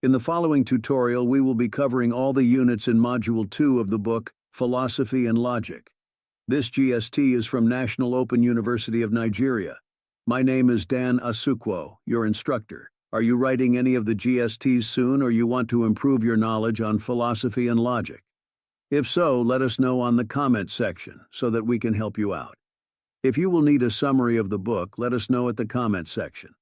In the following tutorial, we will be covering all the units in Module 2 of the book, Philosophy and Logic. This GST is from National Open University of Nigeria. My name is Dan Asukwo, your instructor. Are you writing any of the GSTs soon, or you want to improve your knowledge on philosophy and logic? If so, let us know on the comment section so that we can help you out. If you will need a summary of the book, let us know at the comment section.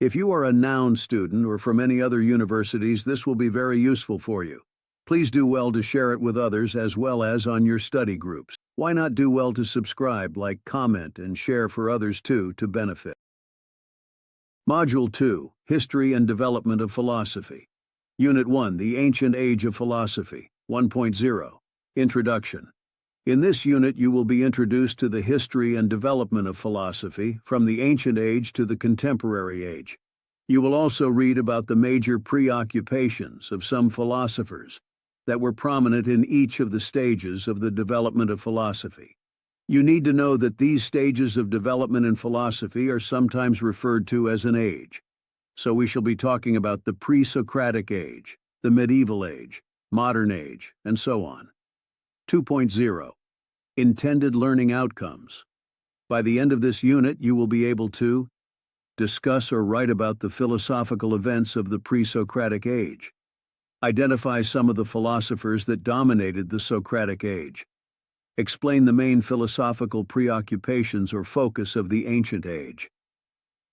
If you are a noun student or from any other universities, this will be very useful for you. Please do well to share it with others as well as on your study groups. Why not do well to subscribe, like, comment, and share for others too to benefit. Module 2, History and Development of Philosophy. Unit 1, The Ancient Age of Philosophy, 1.0, Introduction. In this unit, you will be introduced to the history and development of philosophy from the ancient age to the contemporary age. You will also read about the major preoccupations of some philosophers that were prominent in each of the stages of the development of philosophy. You need to know that these stages of development in philosophy are sometimes referred to as an age. So we shall be talking about the Pre-Socratic Age, the Medieval Age, Modern Age, and so on. 2.0. Intended Learning Outcomes. By the end of this unit, you will be able to discuss or write about the philosophical events of the Pre-Socratic Age. Identify some of the philosophers that dominated the Socratic Age. Explain the main philosophical preoccupations or focus of the ancient age.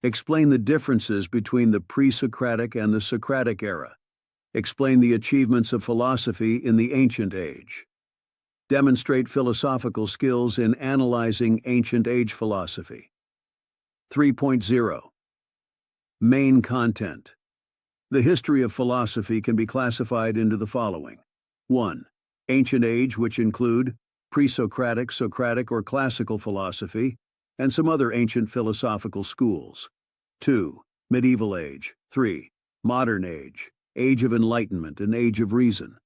Explain the differences between the pre-Socratic and the Socratic era. Explain the achievements of philosophy in the ancient age. Demonstrate philosophical skills in analyzing ancient age philosophy. 3.0. Main content. The history of philosophy can be classified into the following. 1. Ancient age, which include pre-Socratic, Socratic, or classical philosophy, and some other ancient philosophical schools. 2. Medieval age. 3. Modern age, age of enlightenment and age of reason.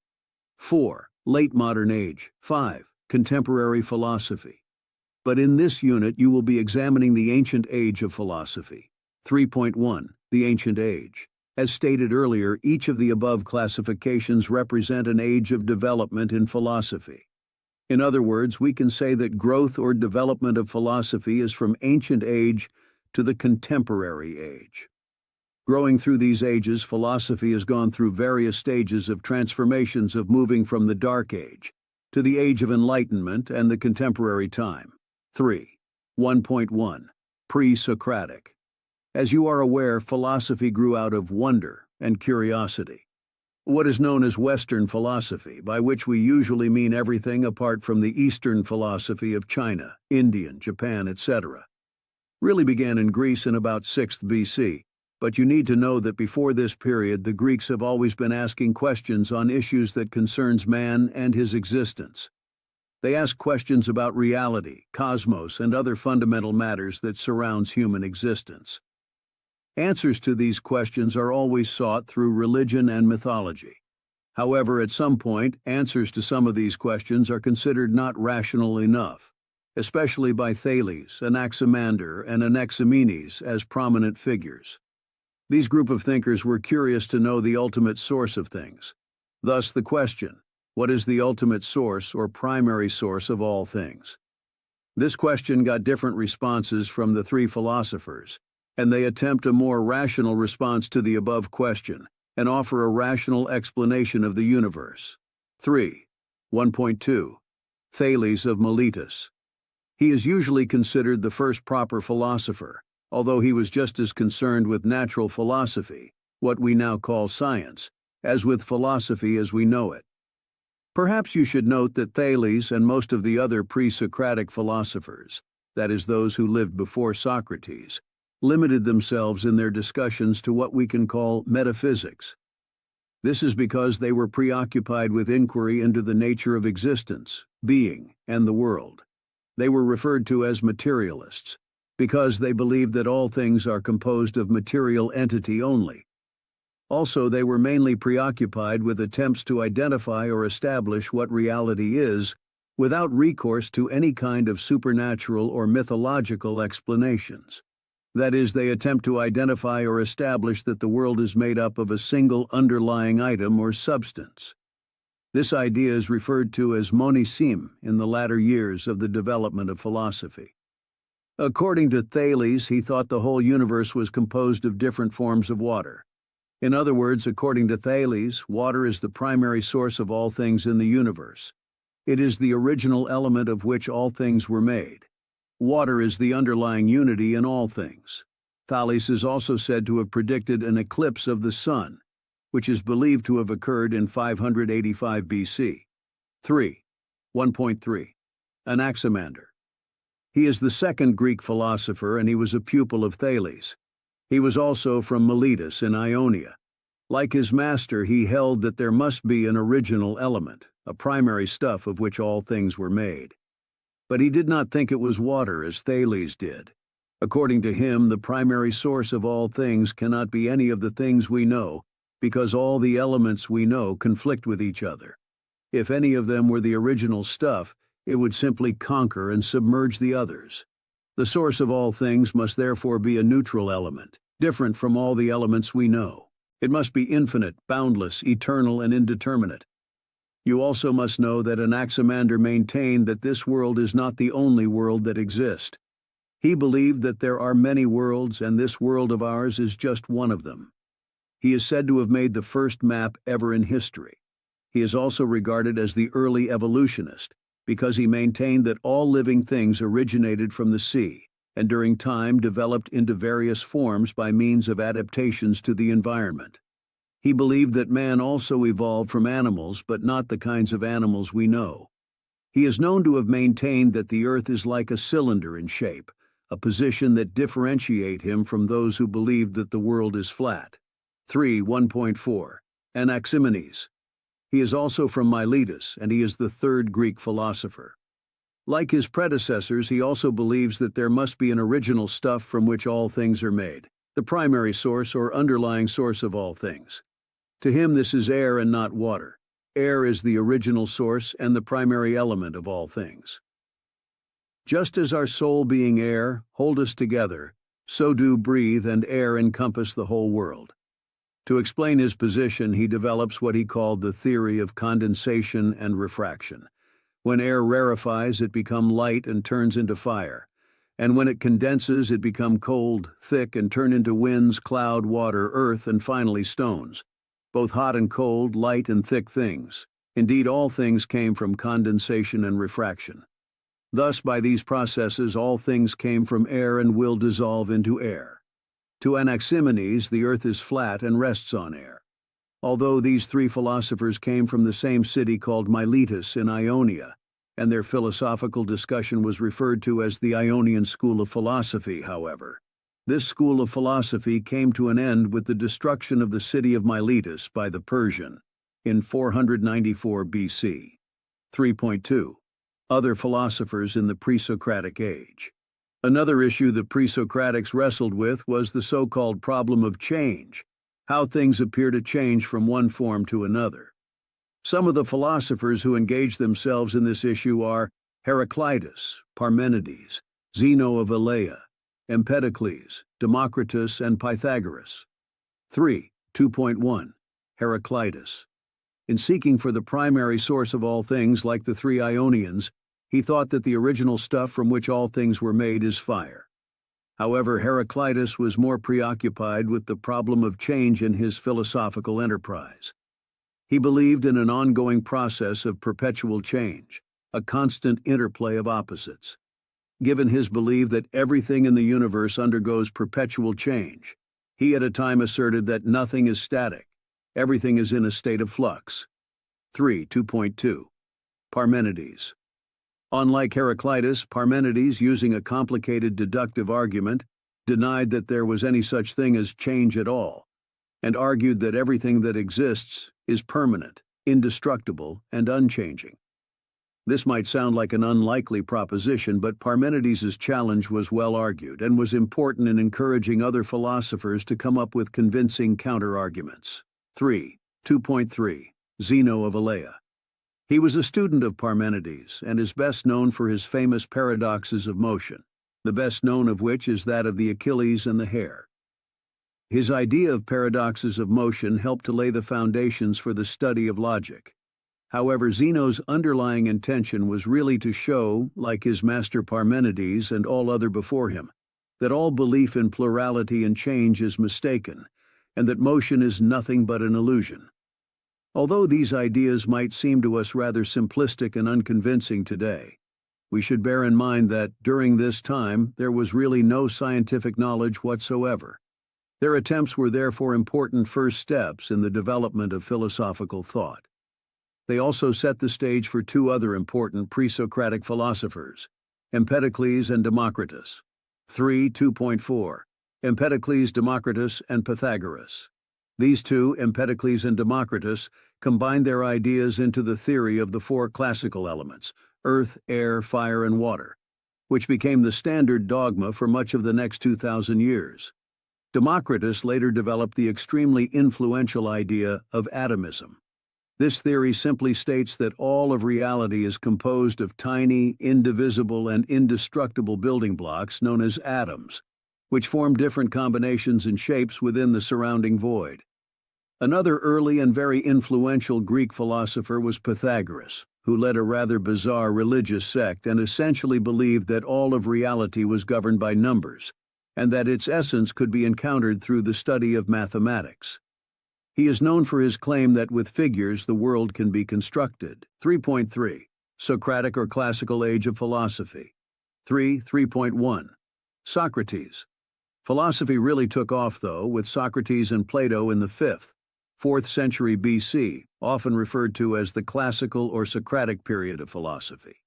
4. Late modern age. 5. Contemporary philosophy. But in this unit, you will be examining the ancient age of philosophy. 3.1. The ancient age. As stated earlier, each of the above classifications represent an age of development in philosophy. In other words, we can say that growth or development of philosophy is from ancient age to the contemporary age. Growing through these ages, philosophy has gone through various stages of transformations of moving from the Dark Age to the Age of Enlightenment and the contemporary time. 3. 1.1. Pre-Socratic. As you are aware, philosophy grew out of wonder and curiosity. What is known as Western philosophy, by which we usually mean everything apart from the Eastern philosophy of China, India, Japan, etc., really began in Greece in about 6th BC. But you need to know that before this period, the Greeks have always been asking questions on issues that concerns man and his existence. They ask questions about reality, cosmos, and other fundamental matters that surrounds human existence. Answers to these questions are always sought through religion and mythology. However, at some point, answers to some of these questions are considered not rational enough, especially by Thales, Anaximander, and Anaximenes as prominent figures. These group of thinkers were curious to know the ultimate source of things. Thus the question, what is the ultimate source or primary source of all things? This question got different responses from the three philosophers, and they attempt a more rational response to the above question and offer a rational explanation of the universe. 3. 1.2. Thales of Miletus. He is usually considered the first proper philosopher, although he was just as concerned with natural philosophy, what we now call science, as with philosophy as we know it. Perhaps you should note that Thales and most of the other pre-Socratic philosophers, that is, those who lived before Socrates, limited themselves in their discussions to what we can call metaphysics. This is because they were preoccupied with inquiry into the nature of existence, being, and the world. They were referred to as materialists, because they believed that all things are composed of material entity only. Also, they were mainly preoccupied with attempts to identify or establish what reality is without recourse to any kind of supernatural or mythological explanations. That is, they attempt to identify or establish that the world is made up of a single underlying item or substance. This idea is referred to as monism in the latter years of the development of philosophy. According to Thales, he thought the whole universe was composed of different forms of water. In other words, according to Thales, water is the primary source of all things in the universe. It is the original element of which all things were made. Water is the underlying unity in all things. Thales is also said to have predicted an eclipse of the sun, which is believed to have occurred in 585 BC. 1.3. Anaximander. He is the second Greek philosopher, and he was a pupil of Thales. He was also from Miletus in Ionia. Like his master, he held that there must be an original element, a primary stuff of which all things were made. But he did not think it was water as Thales did. According to him, the primary source of all things cannot be any of the things we know, because all the elements we know conflict with each other. If any of them were the original stuff, it would simply conquer and submerge the others. The source of all things must therefore be a neutral element, different from all the elements we know. It must be infinite, boundless, eternal, and indeterminate. You also must know that Anaximander maintained that this world is not the only world that exists. He believed that there are many worlds, and this world of ours is just one of them. He is said to have made the first map ever in history. He is also regarded as the early evolutionist, because he maintained that all living things originated from the sea, and during time developed into various forms by means of adaptations to the environment. He believed that man also evolved from animals, but not the kinds of animals we know. He is known to have maintained that the earth is like a cylinder in shape, a position that differentiates him from those who believed that the world is flat. 1.4. Anaximenes. He is also from Miletus, and he is the third Greek philosopher. Like his predecessors, he also believes that there must be an original stuff from which all things are made, the primary source or underlying source of all things. To him, this is air and not water. Air is the original source and the primary element of all things. Just as our soul being air hold us together, so do breathe and air encompass the whole world. To explain his position, he develops what he called the theory of condensation and refraction. When air rarefies, it becomes light and turns into fire. And when it condenses, it becomes cold, thick, and turn into winds, cloud, water, earth, and finally stones. Both hot and cold, light and thick things. Indeed, all things came from condensation and refraction. Thus, by these processes, all things came from air and will dissolve into air. To Anaximenes, the earth is flat and rests on air. Although these three philosophers came from the same city called Miletus in Ionia, and their philosophical discussion was referred to as the Ionian School of Philosophy, however, this school of philosophy came to an end with the destruction of the city of Miletus by the Persian in 494 BC. 3.2. Other philosophers in the Pre-Socratic Age. Another issue the Pre-Socratics wrestled with was the so-called problem of change, how things appear to change from one form to another. Some of the philosophers who engaged themselves in this issue are Heraclitus, Parmenides, Zeno of Elea, Empedocles, Democritus, and Pythagoras. 2.1. Heraclitus. In seeking for the primary source of all things like the three Ionians, he thought that the original stuff from which all things were made is fire. However, Heraclitus was more preoccupied with the problem of change in his philosophical enterprise. He believed in an ongoing process of perpetual change, a constant interplay of opposites. Given his belief that everything in the universe undergoes perpetual change, he at a time asserted that nothing is static, everything is in a state of flux. 2.2. Parmenides. Unlike Heraclitus, Parmenides, using a complicated deductive argument, denied that there was any such thing as change at all, and argued that everything that exists is permanent, indestructible, and unchanging. This might sound like an unlikely proposition, but Parmenides' challenge was well argued and was important in encouraging other philosophers to come up with convincing counter-arguments. 2.3. Zeno of Elea. He was a student of Parmenides and is best known for his famous paradoxes of motion. the best known of which is that of the Achilles and the hare. His idea of paradoxes of motion helped to lay the foundations for the study of logic. However, Zeno's underlying intention was really to show, like his master Parmenides and all other before him, that all belief in plurality and change is mistaken, and that motion is nothing but an illusion. Although these ideas might seem to us rather simplistic and unconvincing today, we should bear in mind that, during this time, there was really no scientific knowledge whatsoever. Their attempts were therefore important first steps in the development of philosophical thought. They also set the stage for two other important pre-Socratic philosophers, Empedocles and Democritus. 3.2.4 Empedocles, Democritus, and Pythagoras. These two, Empedocles and Democritus, combined their ideas into the theory of the four classical elements, earth, air, fire, and water, which became the standard dogma for much of the next 2,000 years. Democritus later developed the extremely influential idea of atomism. This theory simply states that all of reality is composed of tiny, indivisible, and indestructible building blocks known as atoms, which form different combinations and shapes within the surrounding void. Another early and very influential Greek philosopher was Pythagoras, who led a rather bizarre religious sect and essentially believed that all of reality was governed by numbers, and that its essence could be encountered through the study of mathematics. He is known for his claim that with figures the world can be constructed. 3.3 Socratic or Classical Age of Philosophy. 3.1 Socrates. Philosophy really took off, though, with Socrates and Plato in the 5th, 4th century BC, often referred to as the classical or Socratic period of philosophy.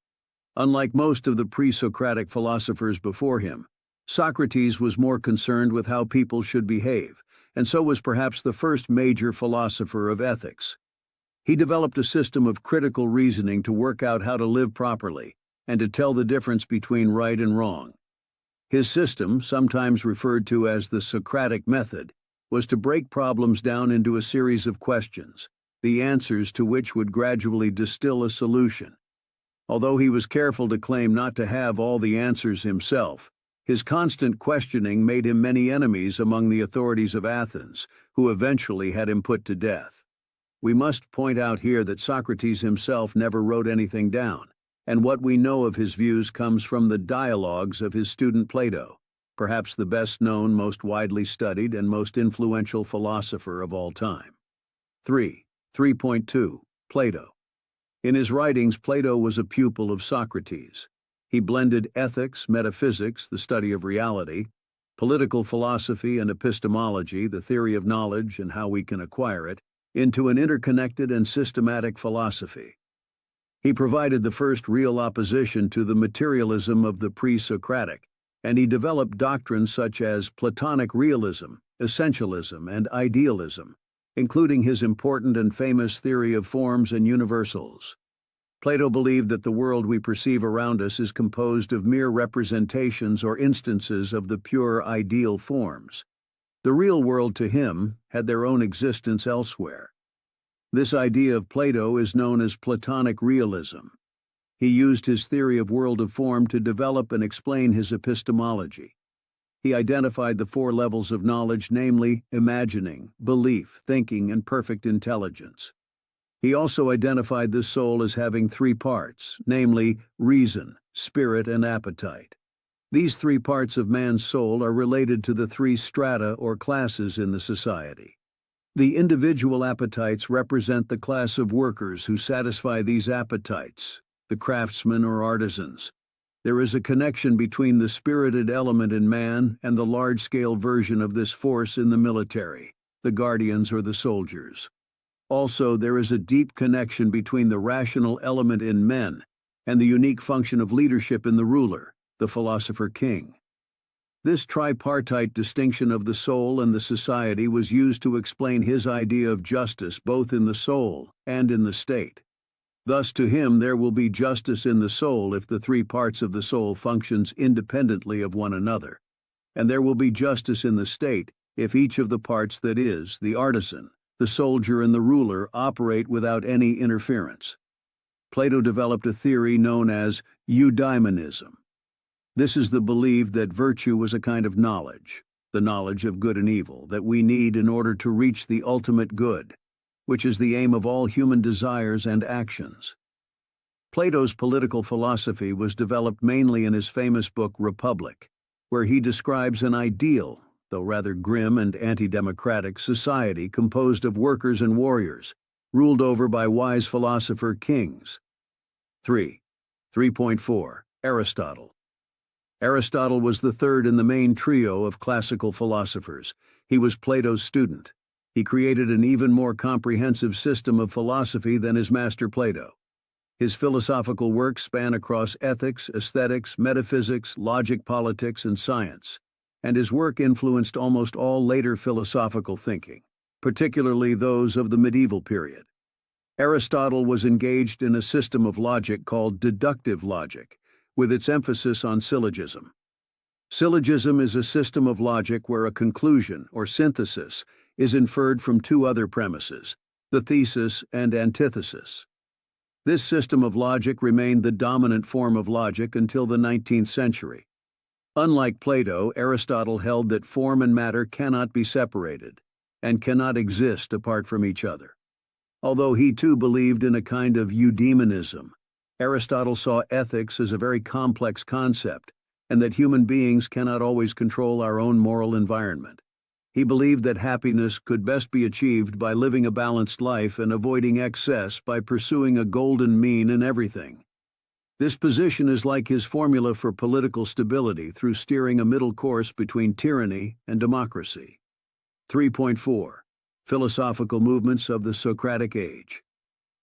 Unlike most of the pre-Socratic philosophers before him, Socrates was more concerned with how people should behave, and so was perhaps the first major philosopher of ethics. He developed a system of critical reasoning to work out how to live properly and to tell the difference between right and wrong. His system, sometimes referred to as the Socratic method, was to break problems down into a series of questions, the answers to which would gradually distill a solution. Although he was careful to claim not to have all the answers himself, his constant questioning made him many enemies among the authorities of Athens, who eventually had him put to death. We must point out here that Socrates himself never wrote anything down, and what we know of his views comes from the dialogues of his student Plato, perhaps the best known, most widely studied, and most influential philosopher of all time. 3.2 Plato. In his writings, Plato was a pupil of Socrates. He blended ethics, metaphysics, the study of reality, political philosophy and epistemology, the theory of knowledge and how we can acquire it, into an interconnected and systematic philosophy. He provided the first real opposition to the materialism of the pre-Socratic, and he developed doctrines such as Platonic realism, essentialism, and idealism, including his important and famous theory of forms and universals. Plato believed that the world we perceive around us is composed of mere representations or instances of the pure ideal forms. The real world to him had their own existence elsewhere. This idea of Plato is known as Platonic realism. He used his theory of world of form to develop and explain his epistemology. He identified the four levels of knowledge, namely imagining, belief, thinking, and perfect intelligence. He also identified the soul as having three parts, namely reason, spirit, and appetite. These three parts of man's soul are related to the three strata or classes in the society. The individual appetites represent the class of workers who satisfy these appetites, the craftsmen or artisans. There is a connection between the spirited element in man and the large-scale version of this force in the military, the guardians or the soldiers. Also, there is a deep connection between the rational element in men and the unique function of leadership in the ruler, the philosopher-king. This tripartite distinction of the soul and the society was used to explain his idea of justice both in the soul and in the state. Thus, to him, there will be justice in the soul if the three parts of the soul functions independently of one another, and there will be justice in the state if each of the parts, that is, the artisan, the soldier, and the ruler, operate without any interference. Plato developed a theory known as eudaimonism. This is the belief that virtue was a kind of knowledge, the knowledge of good and evil, that we need in order to reach the ultimate good, which is the aim of all human desires and actions. Plato's political philosophy was developed mainly in his famous book Republic, where he describes an ideal, though rather grim and anti-democratic, society composed of workers and warriors, ruled over by wise philosopher kings. 3.4. Aristotle. Aristotle was the third in the main trio of classical philosophers. He was Plato's student. He created an even more comprehensive system of philosophy than his master Plato. His philosophical works span across ethics, aesthetics, metaphysics, logic, politics, and science, and his work influenced almost all later philosophical thinking, particularly those of the medieval period. Aristotle was engaged in a system of logic called deductive logic, with its emphasis on syllogism. Syllogism is a system of logic where a conclusion, or synthesis, is inferred from two other premises, the thesis and antithesis. This system of logic remained the dominant form of logic until the 19th century. Unlike Plato, Aristotle held that form and matter cannot be separated, and cannot exist apart from each other. Although he too believed in a kind of eudaimonism, Aristotle saw ethics as a very complex concept, and that human beings cannot always control our own moral environment. He believed that happiness could best be achieved by living a balanced life and avoiding excess by pursuing a golden mean in everything. This position is like his formula for political stability through steering a middle course between tyranny and democracy. 3.4. Philosophical movements of the Socratic Age.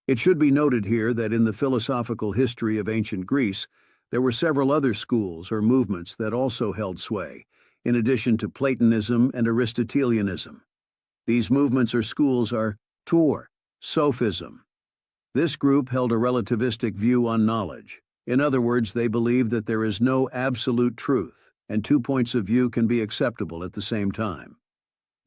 It should be noted here that in the philosophical history of ancient Greece, there were several other schools or movements that also held sway, in addition to Platonism and Aristotelianism. These movements or schools are sophism. This group held a relativistic view on knowledge. In other words, they believed that there is no absolute truth, and two points of view can be acceptable at the same time.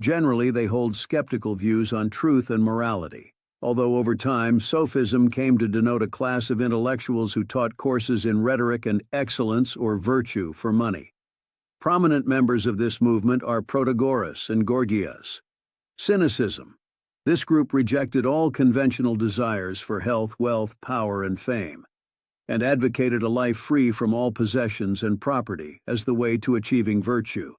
Generally, they hold skeptical views on truth and morality, although over time, sophism came to denote a class of intellectuals who taught courses in rhetoric and excellence or virtue for money. Prominent members of this movement are Protagoras and Gorgias. Cynicism. This group rejected all conventional desires for health, wealth, power, and fame, and advocated a life free from all possessions and property as the way to achieving virtue,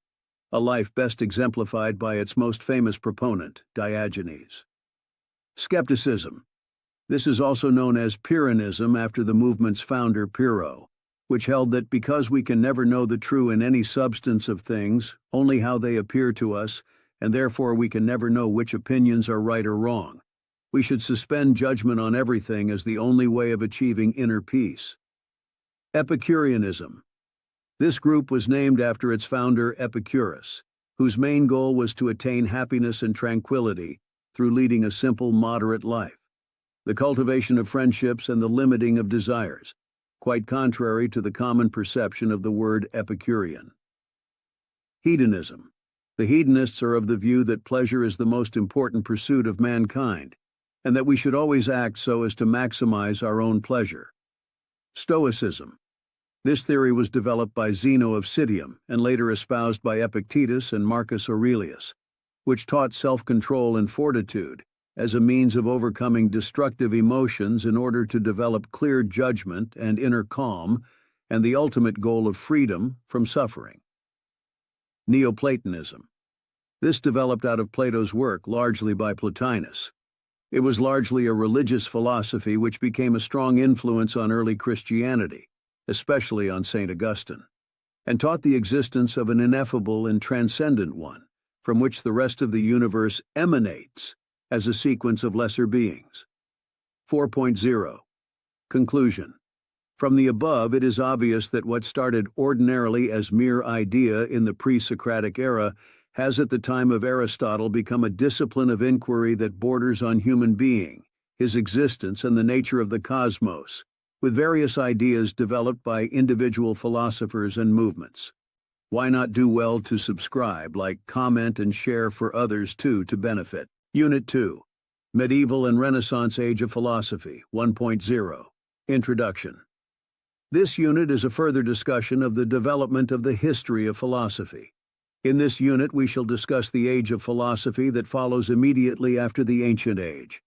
a life best exemplified by its most famous proponent, Diogenes. Skepticism. This is also known as Pyrrhonism after the movement's founder Pyrrho, which held that because we can never know the true in any substance of things, only how they appear to us, and therefore we can never know which opinions are right or wrong, we should suspend judgment on everything as the only way of achieving inner peace. Epicureanism. This group was named after its founder Epicurus, whose main goal was to attain happiness and tranquility through leading a simple, moderate life, the cultivation of friendships and the limiting of desires, quite contrary to the common perception of the word Epicurean. Hedonism. The hedonists are of the view that pleasure is the most important pursuit of mankind, and that we should always act so as to maximize our own pleasure. Stoicism. This theory was developed by Zeno of Citium and later espoused by Epictetus and Marcus Aurelius, which taught self-control and fortitude as a means of overcoming destructive emotions in order to develop clear judgment and inner calm, and the ultimate goal of freedom from suffering. Neoplatonism. This developed out of Plato's work, largely by Plotinus. It was largely a religious philosophy which became a strong influence on early Christianity, especially on St. Augustine, and taught the existence of an ineffable and transcendent one, from which the rest of the universe emanates as a sequence of lesser beings. 4.0. Conclusion. From the above, it is obvious that what started ordinarily as mere idea in the pre-Socratic era has at the time of Aristotle become a discipline of inquiry that borders on human being, his existence, and the nature of the cosmos, with various ideas developed by individual philosophers and movements. Why not do well to subscribe, like, comment, and share for others too to benefit? Unit 2. Medieval and Renaissance Age of Philosophy, 1.0. Introduction. This unit is a further discussion of the development of the history of philosophy. In this unit, we shall discuss the age of philosophy that follows immediately after the Ancient Age.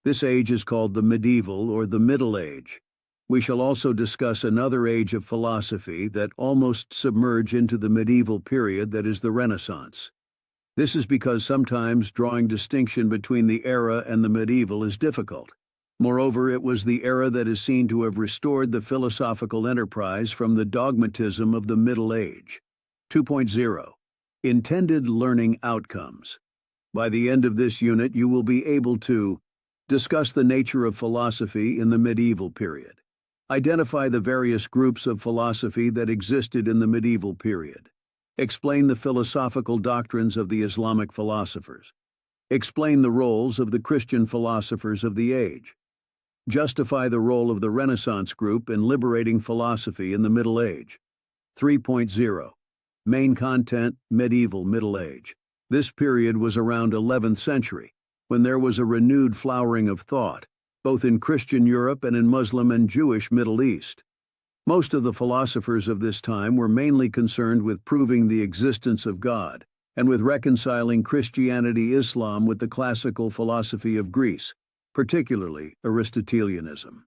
This age is called the Medieval or the Middle Age. We shall also discuss another age of philosophy that almost submerge into the medieval period, that is the Renaissance. This is because sometimes drawing distinction between the era and the medieval is difficult. Moreover, it was the era that is seen to have restored the philosophical enterprise from the dogmatism of the Middle Age. 2.0. Intended learning outcomes. By the end of this unit, you will be able to discuss the nature of philosophy in the medieval period. Identify the various groups of philosophy that existed in the medieval period. Explain the philosophical doctrines of the Islamic philosophers. Explain the roles of the Christian philosophers of the age. Justify the role of the Renaissance group in liberating philosophy in the Middle Age. 3.0. Main content: Medieval Middle Age. This period was around 11th century, when there was a renewed flowering of thought, both in Christian Europe and in Muslim and Jewish Middle East. Most of the philosophers of this time were mainly concerned with proving the existence of God, and with reconciling Christianity-Islam with the classical philosophy of Greece, particularly Aristotelianism.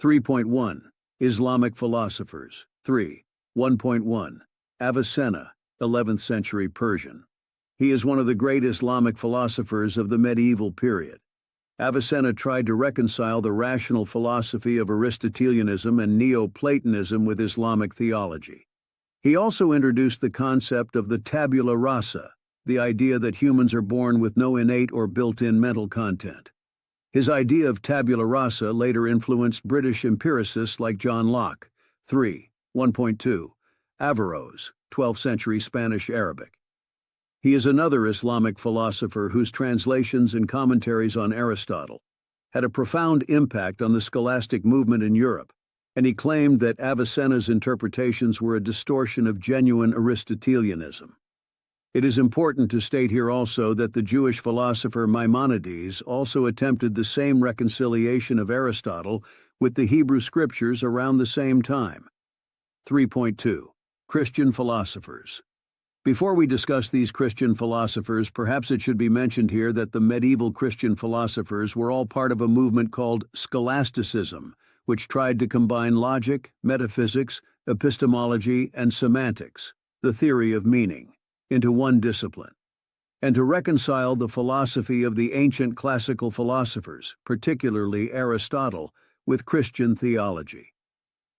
3.1. Islamic philosophers. 1.1. Avicenna, 11th century Persian. He is one of the great Islamic philosophers of the medieval period. Avicenna tried to reconcile the rational philosophy of Aristotelianism and Neoplatonism with Islamic theology. He also introduced the concept of the tabula rasa, the idea that humans are born with no innate or built-in mental content. His idea of tabula rasa later influenced British empiricists like John Locke. 1.2. Averroes, 12th century Spanish Arabic. He is another Islamic philosopher whose translations and commentaries on Aristotle had a profound impact on the scholastic movement in Europe, and he claimed that Avicenna's interpretations were a distortion of genuine Aristotelianism. It is important to state here also that the Jewish philosopher Maimonides also attempted the same reconciliation of Aristotle with the Hebrew scriptures around the same time. 3.2. Christian philosophers. Before we discuss these Christian philosophers, perhaps it should be mentioned here that the medieval Christian philosophers were all part of a movement called scholasticism, which tried to combine logic, metaphysics, epistemology, and semantics, the theory of meaning, into one discipline, and to reconcile the philosophy of the ancient classical philosophers, particularly Aristotle, with Christian theology.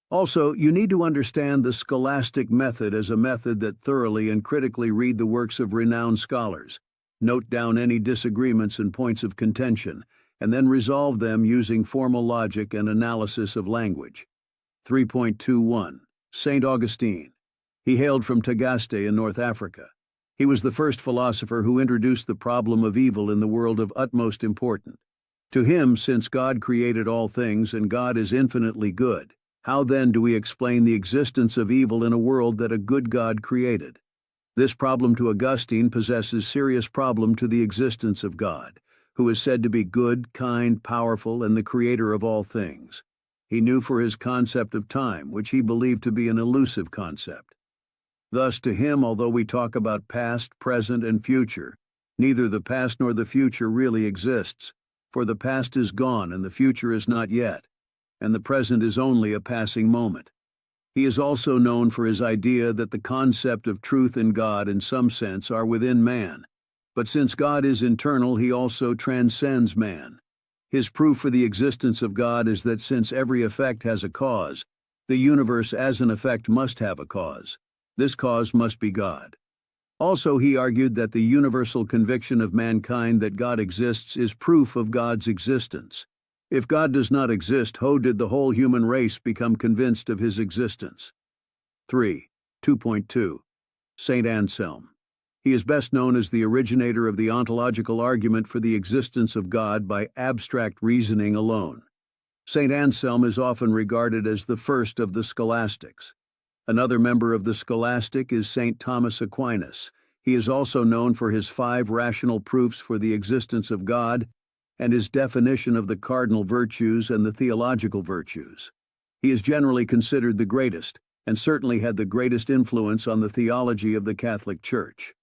Also, you need to understand the scholastic method as a method that thoroughly and critically read the works of renowned scholars, note down any disagreements and points of contention, and then resolve them using formal logic and analysis of language. 3.21. St. Augustine. He hailed from Tagaste in North Africa. He was the first philosopher who introduced the problem of evil in the world of utmost importance. To him, since God created all things and God is infinitely good, how then do we explain the existence of evil in a world that a good God created? This problem to Augustine possesses serious problem to the existence of God, who is said to be good, kind, powerful, and the creator of all things. He knew for his concept of time, which he believed to be an elusive concept. Thus, to him, although we talk about past, present, and future, neither the past nor the future really exists, for the past is gone and the future is not yet, and the present is only a passing moment. He is also known for his idea that the concept of truth and God in some sense are within man, but since God is internal, he also transcends man. His proof for the existence of God is that since every effect has a cause, the universe as an effect must have a cause. This cause must be God. Also, he argued that the universal conviction of mankind that God exists is proof of God's existence. If God does not exist, how did the whole human race become convinced of his existence? 2.2. St. Anselm. He is best known as the originator of the ontological argument for the existence of God by abstract reasoning alone. St. Anselm is often regarded as the first of the scholastics. Another member of the scholastic is St. Thomas Aquinas. He is also known for his 5 rational proofs for the existence of God and his definition of the cardinal virtues and the theological virtues. He is generally considered the greatest, and certainly had the greatest influence on the theology of the Catholic Church.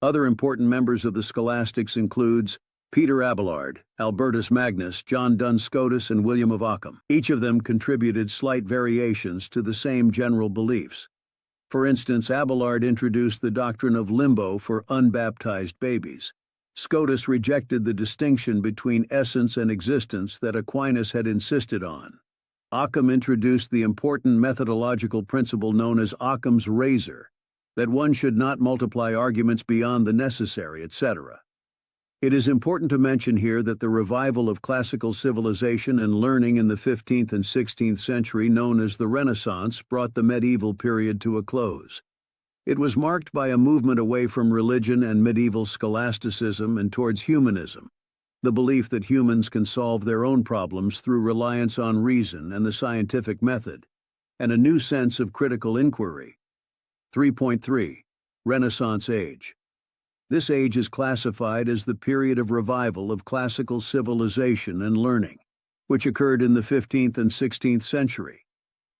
Other important members of the scholastics includes Peter Abelard, Albertus Magnus, John Duns Scotus, and William of Ockham. Each of them contributed slight variations to the same general beliefs. For instance, Abelard introduced the doctrine of limbo for unbaptized babies. Scotus rejected the distinction between essence and existence that Aquinas had insisted on. Occam introduced the important methodological principle known as Occam's razor, that one should not multiply arguments beyond the necessary, etc. It is important to mention here that the revival of classical civilization and learning in the 15th and 16th century, known as the Renaissance, brought the medieval period to a close. It was marked by a movement away from religion and medieval scholasticism and towards humanism, the belief that humans can solve their own problems through reliance on reason and the scientific method, and a new sense of critical inquiry. 3.3. Renaissance Age. This age is classified as the period of revival of classical civilization and learning, which occurred in the 15th and 16th century.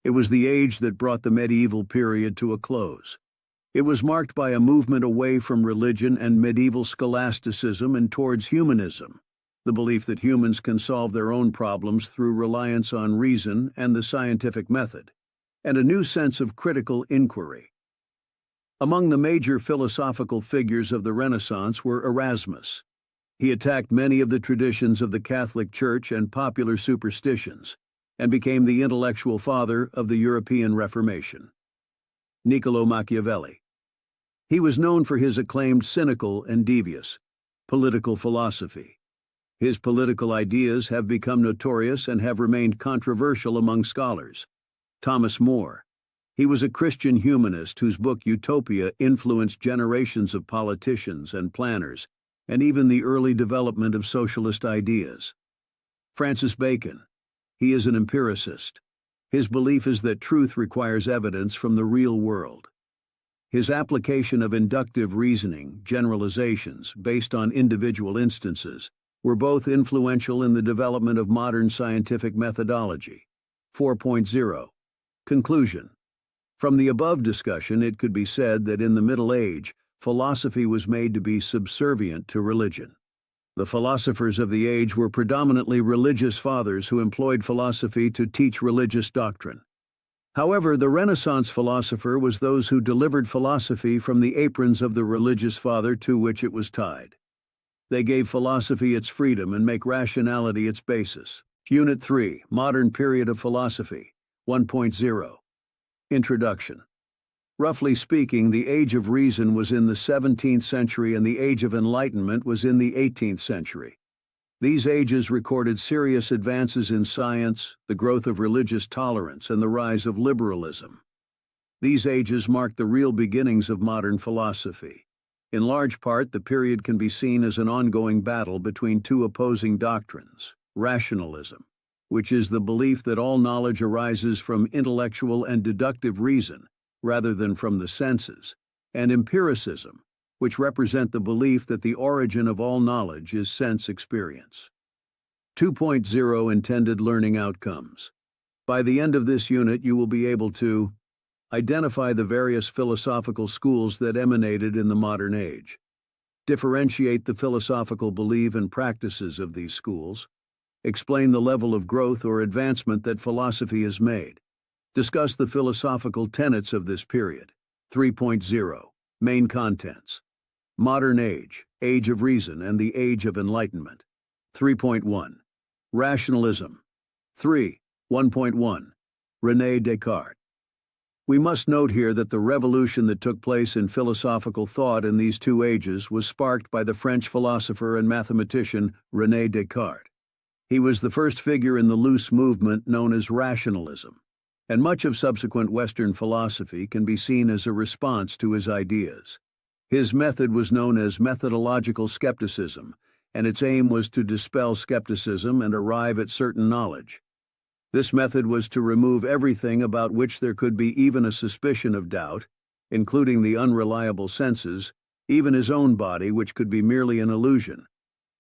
It was the age that brought the medieval period to a close. It was marked by a movement away from religion and medieval scholasticism and towards humanism, the belief that humans can solve their own problems through reliance on reason and the scientific method, and a new sense of critical inquiry. Among the major philosophical figures of the Renaissance were Erasmus. He attacked many of the traditions of the Catholic Church and popular superstitions, and became the intellectual father of the European Reformation. Niccolò Machiavelli. He was known for his acclaimed cynical and devious political philosophy. His political ideas have become notorious and have remained controversial among scholars. Thomas More. He was a Christian humanist whose book Utopia influenced generations of politicians and planners, and even the early development of socialist ideas. Francis Bacon. He is an empiricist. His belief is that truth requires evidence from the real world. His application of inductive reasoning, generalizations based on individual instances, were both influential in the development of modern scientific methodology. 4.0. Conclusion. From the above discussion, it could be said that in the Middle Age, philosophy was made to be subservient to religion. The philosophers of the age were predominantly religious fathers who employed philosophy to teach religious doctrine. However, the Renaissance philosopher was those who delivered philosophy from the aprons of the religious father to which it was tied. They gave philosophy its freedom and make rationality its basis. Unit 3, Modern Period of Philosophy, 1.0. Introduction. Roughly speaking, the Age of Reason was in the 17th century and the Age of Enlightenment was in the 18th century. These ages recorded serious advances in science, the growth of religious tolerance, and the rise of liberalism. These ages marked the real beginnings of modern philosophy. In large part, the period can be seen as an ongoing battle between two opposing doctrines: rationalism, which is the belief that all knowledge arises from intellectual and deductive reason rather than from the senses, and empiricism, which represent the belief that the origin of all knowledge is sense experience. 2.0 Intended Learning Outcomes. By the end of this unit, you will be able to identify the various philosophical schools that emanated in the modern age, differentiate the philosophical belief and practices of these schools, explain the level of growth or advancement that philosophy has made, discuss the philosophical tenets of this period. 3.0 Main Contents. Modern Age, Age of Reason, and the Age of Enlightenment. 3.1 Rationalism. 1.1 René Descartes. We must note here that the revolution that took place in philosophical thought in these two ages was sparked by the French philosopher and mathematician René Descartes. He was the first figure in the loose movement known as rationalism, and much of subsequent Western philosophy can be seen as a response to his ideas. His method was known as methodological skepticism, and its aim was to dispel skepticism and arrive at certain knowledge. This method was to remove everything about which there could be even a suspicion of doubt, including the unreliable senses, even his own body, which could be merely an illusion,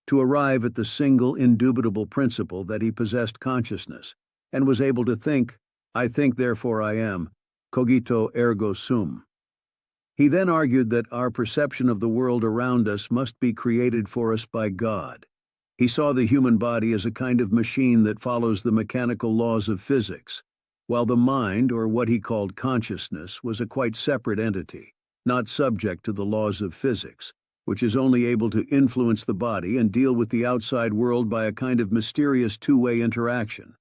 to arrive at the single indubitable principle that he possessed consciousness and was able to think I think therefore I am, cogito ergo sum. He then argued that our perception of the world around us must be created for us by God. He saw the human body as a kind of machine that follows the mechanical laws of physics, while the mind, or what he called consciousness, was a quite separate entity, not subject to the laws of physics, which is only able to influence the body and deal with the outside world by a kind of mysterious two-way interaction.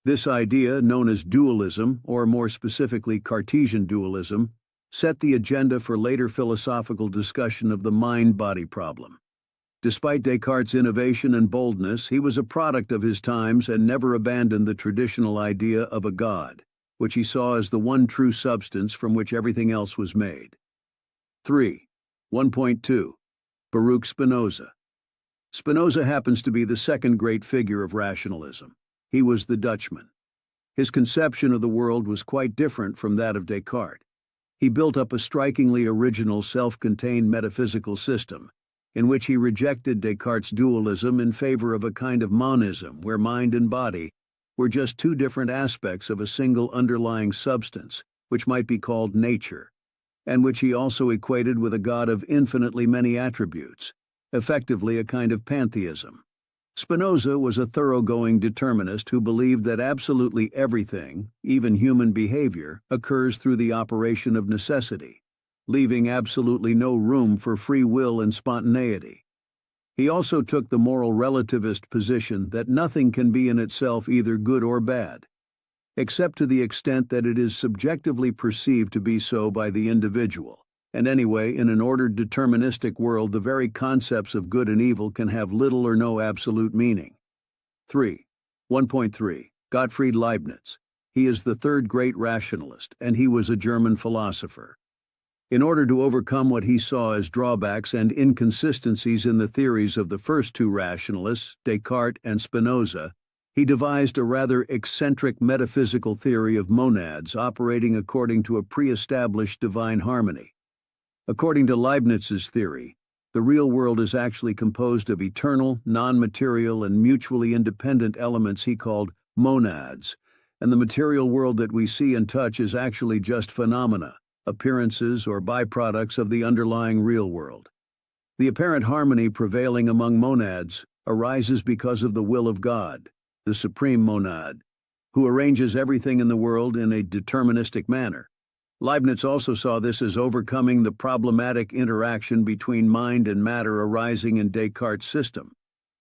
This idea, known as dualism, or more specifically Cartesian dualism, set the agenda for later philosophical discussion of the mind-body problem. Despite Descartes' innovation and boldness, he was a product of his times and never abandoned the traditional idea of a God, which he saw as the one true substance from which everything else was made. 3. 1.2. Baruch Spinoza. Spinoza happens to be the second great figure of rationalism. He was the Dutchman. His conception of the world was quite different from that of Descartes. He built up a strikingly original self-contained metaphysical system, in which he rejected Descartes' dualism in favor of a kind of monism where mind and body were just two different aspects of a single underlying substance, which might be called nature, and which he also equated with a God of infinitely many attributes, effectively a kind of pantheism. Spinoza was a thoroughgoing determinist who believed that absolutely everything, even human behavior, occurs through the operation of necessity, leaving absolutely no room for free will and spontaneity. He also took the moral relativist position that nothing can be in itself either good or bad, except to the extent that it is subjectively perceived to be so by the individual. And anyway, in an ordered deterministic world, the very concepts of good and evil can have little or no absolute meaning. 3. 1.3. Gottfried Leibniz. He is the third great rationalist, and he was a German philosopher. In order to overcome what he saw as drawbacks and inconsistencies in the theories of the first two rationalists, Descartes and Spinoza, he devised a rather eccentric metaphysical theory of monads operating according to a pre-established divine harmony. According to Leibniz's theory, the real world is actually composed of eternal, non-material, and mutually independent elements he called monads, and the material world that we see and touch is actually just phenomena, appearances or byproducts of the underlying real world. The apparent harmony prevailing among monads arises because of the will of God, the supreme monad, who arranges everything in the world in a deterministic manner. Leibniz also saw this as overcoming the problematic interaction between mind and matter arising in Descartes' system,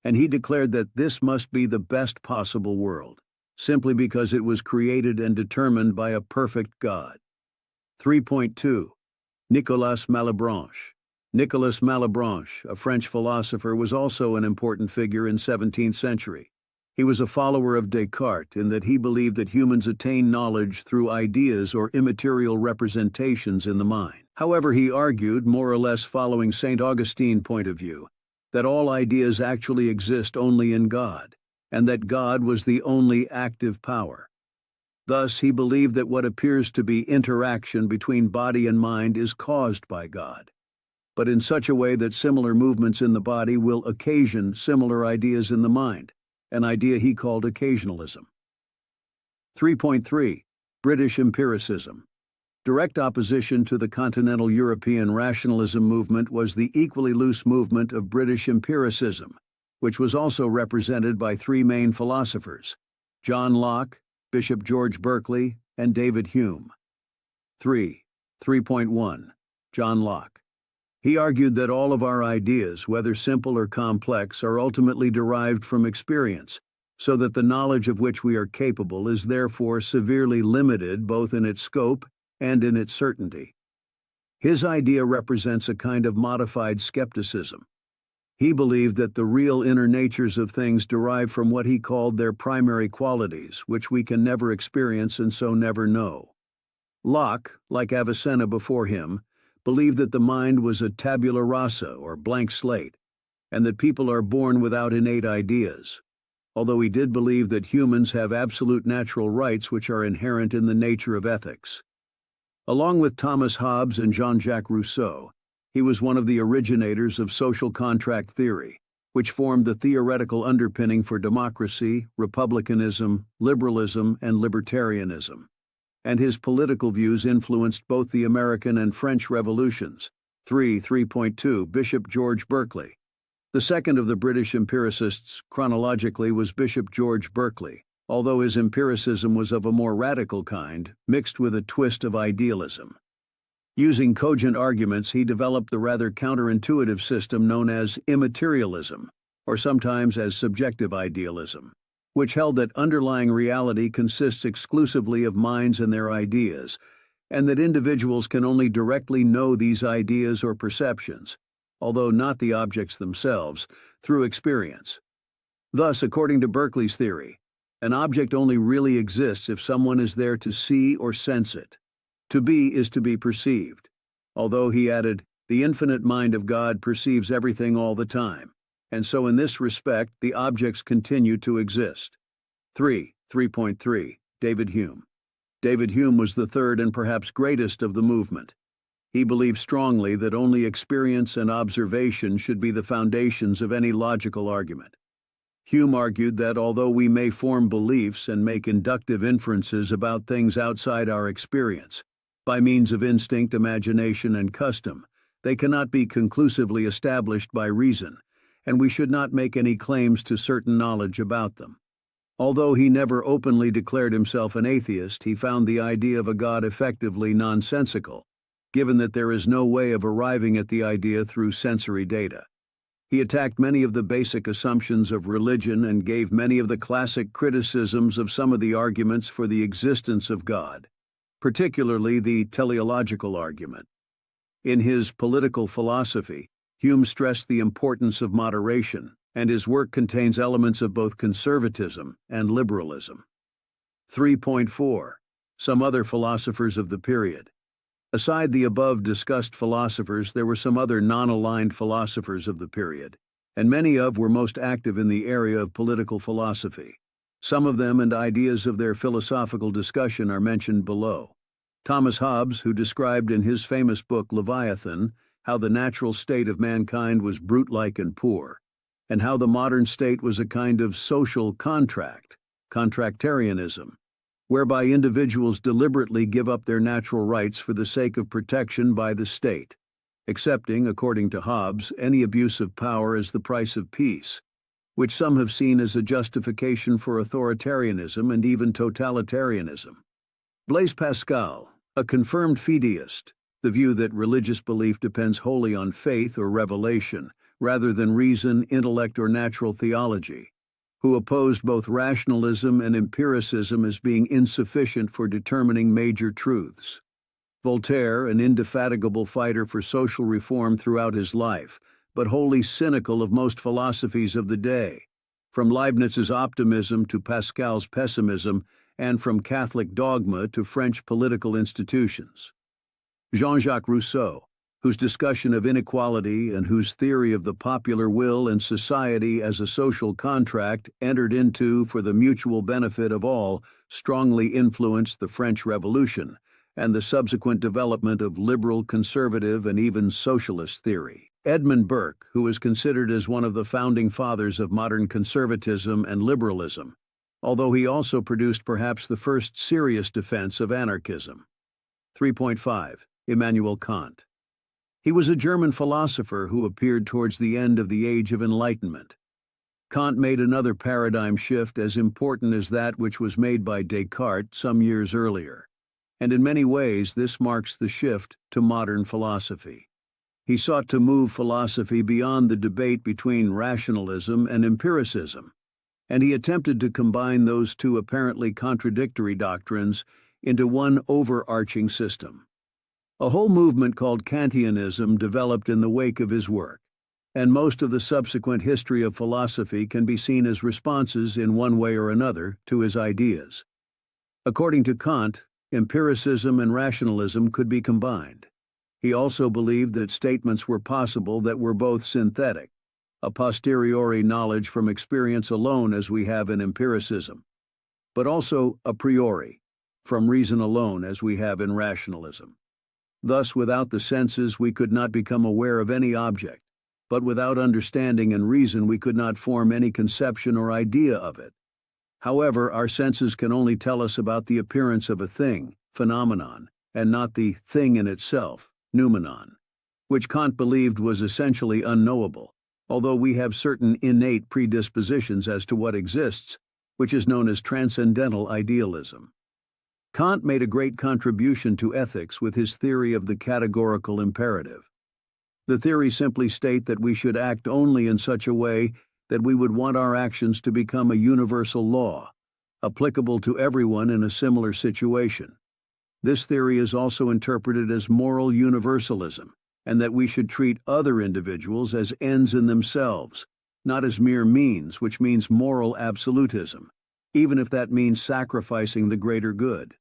and he declared that this must be the best possible world, simply because it was created and determined by a perfect God. 3.2. Nicolas Malebranche. Nicolas Malebranche, a French philosopher, was also an important figure in 17th century. He was a follower of Descartes in that he believed that humans attain knowledge through ideas or immaterial representations in the mind. However, he argued, more or less following St. Augustine's point of view, that all ideas actually exist only in God, and that God was the only active power. Thus, he believed that what appears to be interaction between body and mind is caused by God, but in such a way that similar movements in the body will occasion similar ideas in the mind, an idea he called occasionalism. 3.3. British empiricism. Direct opposition to the continental European rationalism movement was the equally loose movement of British empiricism, which was also represented by three main philosophers: John Locke, Bishop George Berkeley, and David Hume. 3.1. John Locke. He argued that all of our ideas, whether simple or complex, are ultimately derived from experience, so that the knowledge of which we are capable is therefore severely limited both in its scope and in its certainty. His idea represents a kind of modified skepticism. He believed that the real inner natures of things derive from what he called their primary qualities, which we can never experience and so never know. Locke, like Avicenna before him, believed that the mind was a tabula rasa, or blank slate, and that people are born without innate ideas, although he did believe that humans have absolute natural rights which are inherent in the nature of ethics. Along with Thomas Hobbes and Jean-Jacques Rousseau, he was one of the originators of social contract theory, which formed the theoretical underpinning for democracy, republicanism, liberalism, and libertarianism. and his political views influenced both the American and French revolutions. 3.2 Bishop George Berkeley. The second of the British empiricists chronologically was Bishop George Berkeley, although his empiricism was of a more radical kind, mixed with a twist of idealism. Using cogent arguments, he developed the rather counterintuitive system known as immaterialism, or sometimes as subjective idealism, which held that underlying reality consists exclusively of minds and their ideas, and that individuals can only directly know these ideas or perceptions, although not the objects themselves, through experience. Thus, according to Berkeley's theory, an object only really exists if someone is there to see or sense it. To be is to be perceived. Although, he added, the infinite mind of God perceives everything all the time, and so in this respect the objects continue to exist. 3.3 David Hume. David Hume was the third and perhaps greatest of the movement. He believed strongly that only experience and observation should be the foundations of any logical argument. Hume argued that although we may form beliefs and make inductive inferences about things outside our experience, by means of instinct, imagination, and custom, they cannot be conclusively established by reason, and we should not make any claims to certain knowledge about them. Although he never openly declared himself an atheist, he found the idea of a God effectively nonsensical, given that there is no way of arriving at the idea through sensory data. He attacked many of the basic assumptions of religion and gave many of the classic criticisms of some of the arguments for the existence of God, particularly the teleological argument. In his political philosophy, Hume stressed the importance of moderation, and his work contains elements of both conservatism and liberalism. 3.4 Some other philosophers of the period. Aside the above-discussed philosophers, there were some other non-aligned philosophers of the period, and many of were most active in the area of political philosophy. Some of them and ideas of their philosophical discussion are mentioned below. Thomas Hobbes, who described in his famous book Leviathan how the natural state of mankind was brute-like and poor, and how the modern state was a kind of social contract, contractarianism, whereby individuals deliberately give up their natural rights for the sake of protection by the state, accepting, according to Hobbes, any abuse of power as the price of peace, which some have seen as a justification for authoritarianism and even totalitarianism. Blaise Pascal, a confirmed fideist, the view that religious belief depends wholly on faith or revelation, rather than reason, intellect, or natural theology, who opposed both rationalism and empiricism as being insufficient for determining major truths. Voltaire, an indefatigable fighter for social reform throughout his life, but wholly cynical of most philosophies of the day, from Leibniz's optimism to Pascal's pessimism, and from Catholic dogma to French political institutions. Jean-Jacques Rousseau, whose discussion of inequality and whose theory of the popular will and society as a social contract entered into for the mutual benefit of all, strongly influenced the French Revolution and the subsequent development of liberal, conservative, and even socialist theory. Edmund Burke, who is considered as one of the founding fathers of modern conservatism and liberalism, although he also produced perhaps the first serious defense of anarchism. 3.5 Immanuel Kant. He was a German philosopher who appeared towards the end of the Age of Enlightenment. Kant made another paradigm shift as important as that which was made by Descartes some years earlier, and in many ways this marks the shift to modern philosophy. He sought to move philosophy beyond the debate between rationalism and empiricism, and he attempted to combine those two apparently contradictory doctrines into one overarching system. A whole movement called Kantianism developed in the wake of his work, and most of the subsequent history of philosophy can be seen as responses in one way or another to his ideas. According to Kant, empiricism and rationalism could be combined. He also believed that statements were possible that were both synthetic, a posteriori knowledge from experience alone as we have in empiricism, but also a priori, from reason alone as we have in rationalism. Thus, without the senses we could not become aware of any object, but without understanding and reason we could not form any conception or idea of it. However, our senses can only tell us about the appearance of a thing, phenomenon, and not the thing in itself, noumenon, which Kant believed was essentially unknowable, although we have certain innate predispositions as to what exists, which is known as transcendental idealism. Kant made a great contribution to ethics with his theory of the categorical imperative. The theory simply states that we should act only in such a way that we would want our actions to become a universal law, applicable to everyone in a similar situation. This theory is also interpreted as moral universalism, and that we should treat other individuals as ends in themselves, not as mere means, which means moral absolutism, even if that means sacrificing the greater good.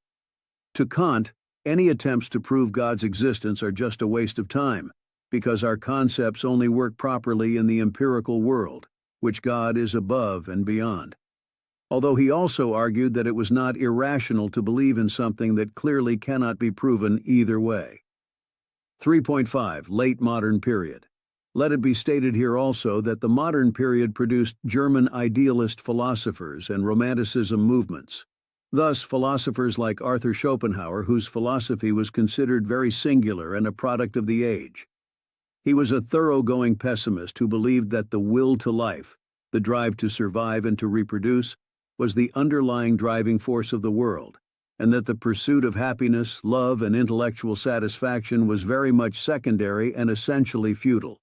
To Kant, any attempts to prove God's existence are just a waste of time, because our concepts only work properly in the empirical world, which God is above and beyond. Although he also argued that it was not irrational to believe in something that clearly cannot be proven either way. 3.5. Late Modern Period. Let it be stated here also that the modern period produced German idealist philosophers and Romanticism movements. Thus, philosophers like Arthur Schopenhauer, whose philosophy was considered very singular and a product of the age. He was a thoroughgoing pessimist who believed that the will to life, the drive to survive and to reproduce, was the underlying driving force of the world, and that the pursuit of happiness, love, and intellectual satisfaction was very much secondary and essentially futile.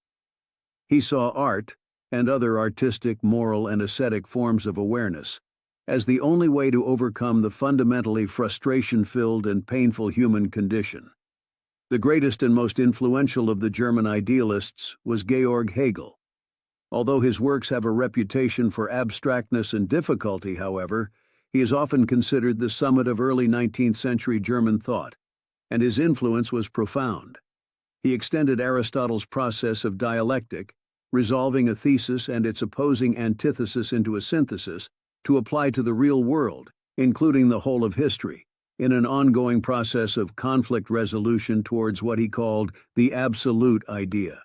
He saw art, and other artistic, moral, and ascetic forms of awareness, as the only way to overcome the fundamentally frustration-filled and painful human condition. The greatest and most influential of the German idealists was Georg Hegel. Although his works have a reputation for abstractness and difficulty, however, he is often considered the summit of early 19th century German thought, and his influence was profound. He extended Aristotle's process of dialectic, resolving a thesis and its opposing antithesis into a synthesis, to apply to the real world, including the whole of history, in an ongoing process of conflict resolution towards what he called the absolute idea.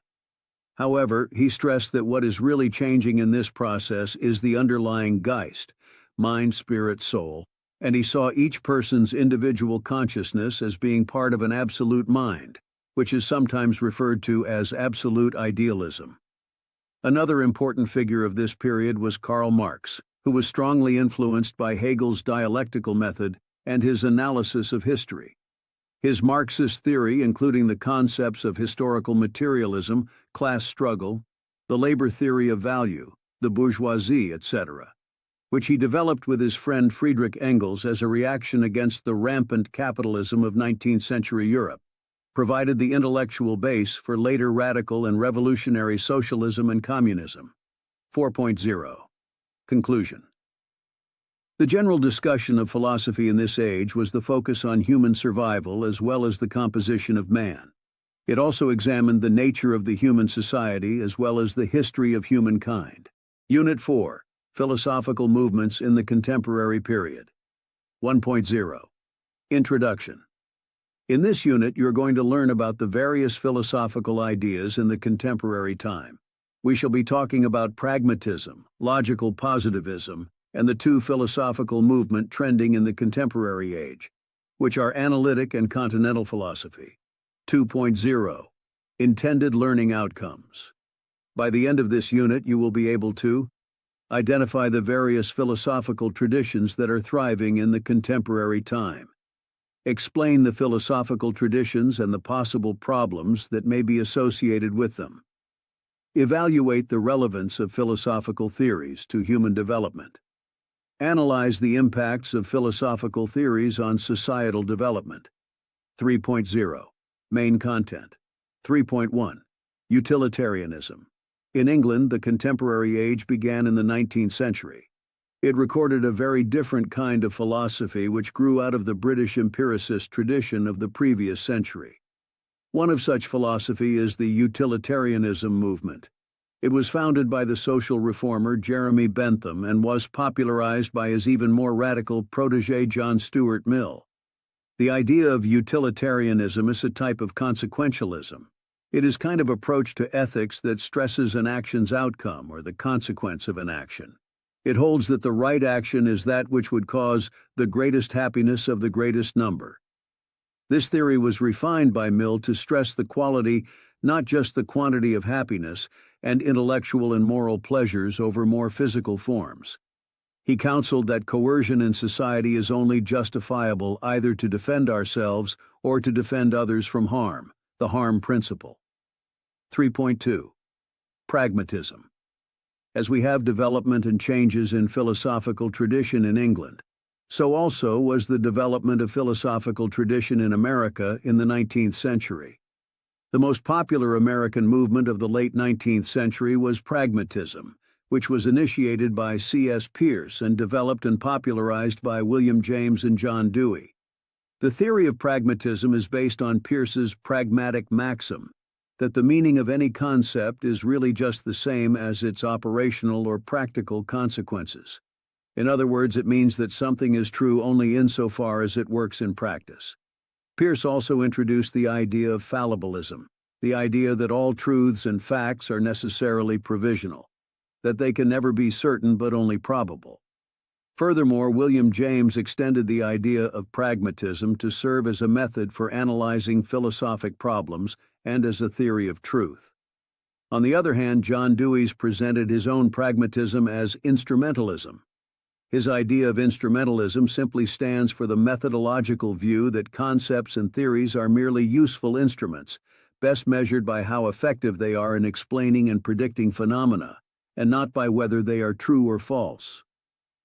However, he stressed that what is really changing in this process is the underlying Geist, mind, spirit, soul, and he saw each person's individual consciousness as being part of an absolute mind, which is sometimes referred to as absolute idealism. Another important figure of this period was Karl Marx, who was strongly influenced by Hegel's dialectical method and his analysis of history. His Marxist theory, including the concepts of historical materialism, class struggle, the labor theory of value, the bourgeoisie, etc., which he developed with his friend Friedrich Engels as a reaction against the rampant capitalism of 19th century Europe, provided the intellectual base for later radical and revolutionary socialism and communism. 4.0. Conclusion. The general discussion of philosophy in this age was the focus on human survival as well as the composition of man. It also examined the nature of the human society as well as the history of humankind. Unit 4. Philosophical Movements in the Contemporary Period. 1.0. Introduction. In this unit, you're going to learn about the various philosophical ideas in the contemporary time. We shall be talking about pragmatism, logical positivism, and the two philosophical movements trending in the contemporary age, which are analytic and continental philosophy. 2.0. Intended learning outcomes. By the end of this unit, you will be able to identify the various philosophical traditions that are thriving in the contemporary time. Explain the philosophical traditions and the possible problems that may be associated with them. Evaluate the relevance of philosophical theories to human development. Analyze the impacts of philosophical theories on societal development. 3.0. Main content. 3.1. Utilitarianism. In England, the contemporary age began in the 19th century. It recorded a very different kind of philosophy which grew out of the British empiricist tradition of the previous century. One of such philosophy is the utilitarianism movement. It was founded by the social reformer Jeremy Bentham and was popularized by his even more radical protege John Stuart Mill. The idea of utilitarianism is a type of consequentialism. It is kind of approach to ethics that stresses an action's outcome or the consequence of an action. It holds that the right action is that which would cause the greatest happiness of the greatest number. This theory was refined by Mill to stress the quality, not just the quantity of happiness and intellectual and moral pleasures over more physical forms. He counseled that coercion in society is only justifiable either to defend ourselves or to defend others from harm, the harm principle. 3.2. Pragmatism. As we have development and changes in philosophical tradition in England, so also was the development of philosophical tradition in America in the 19th century. The most popular American movement of the late 19th century was pragmatism, which was initiated by C.S. Peirce and developed and popularized by William James and John Dewey. The theory of pragmatism is based on Peirce's pragmatic maxim, that the meaning of any concept is really just the same as its operational or practical consequences. In other words, it means that something is true only insofar as it works in practice. Peirce also introduced the idea of fallibilism, the idea that all truths and facts are necessarily provisional, that they can never be certain but only probable. Furthermore, William James extended the idea of pragmatism to serve as a method for analyzing philosophic problems and as a theory of truth. On the other hand, John Dewey's presented his own pragmatism as instrumentalism. His idea of instrumentalism simply stands for the methodological view that concepts and theories are merely useful instruments, best measured by how effective they are in explaining and predicting phenomena, and not by whether they are true or false.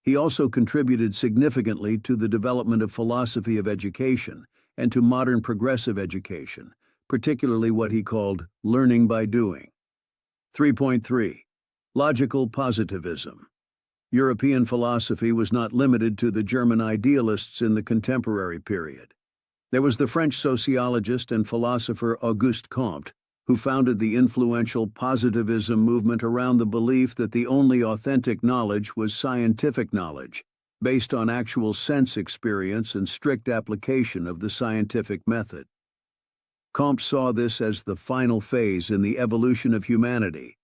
He also contributed significantly to the development of philosophy of education and to modern progressive education, particularly what he called learning by doing. 3.3. Logical positivism. European philosophy was not limited to the German idealists in the contemporary period. There was the French sociologist and philosopher Auguste Comte, who founded the influential positivism movement around the belief that the only authentic knowledge was scientific knowledge, based on actual sense experience and strict application of the scientific method. Comte saw this as the final phase in the evolution of humanity,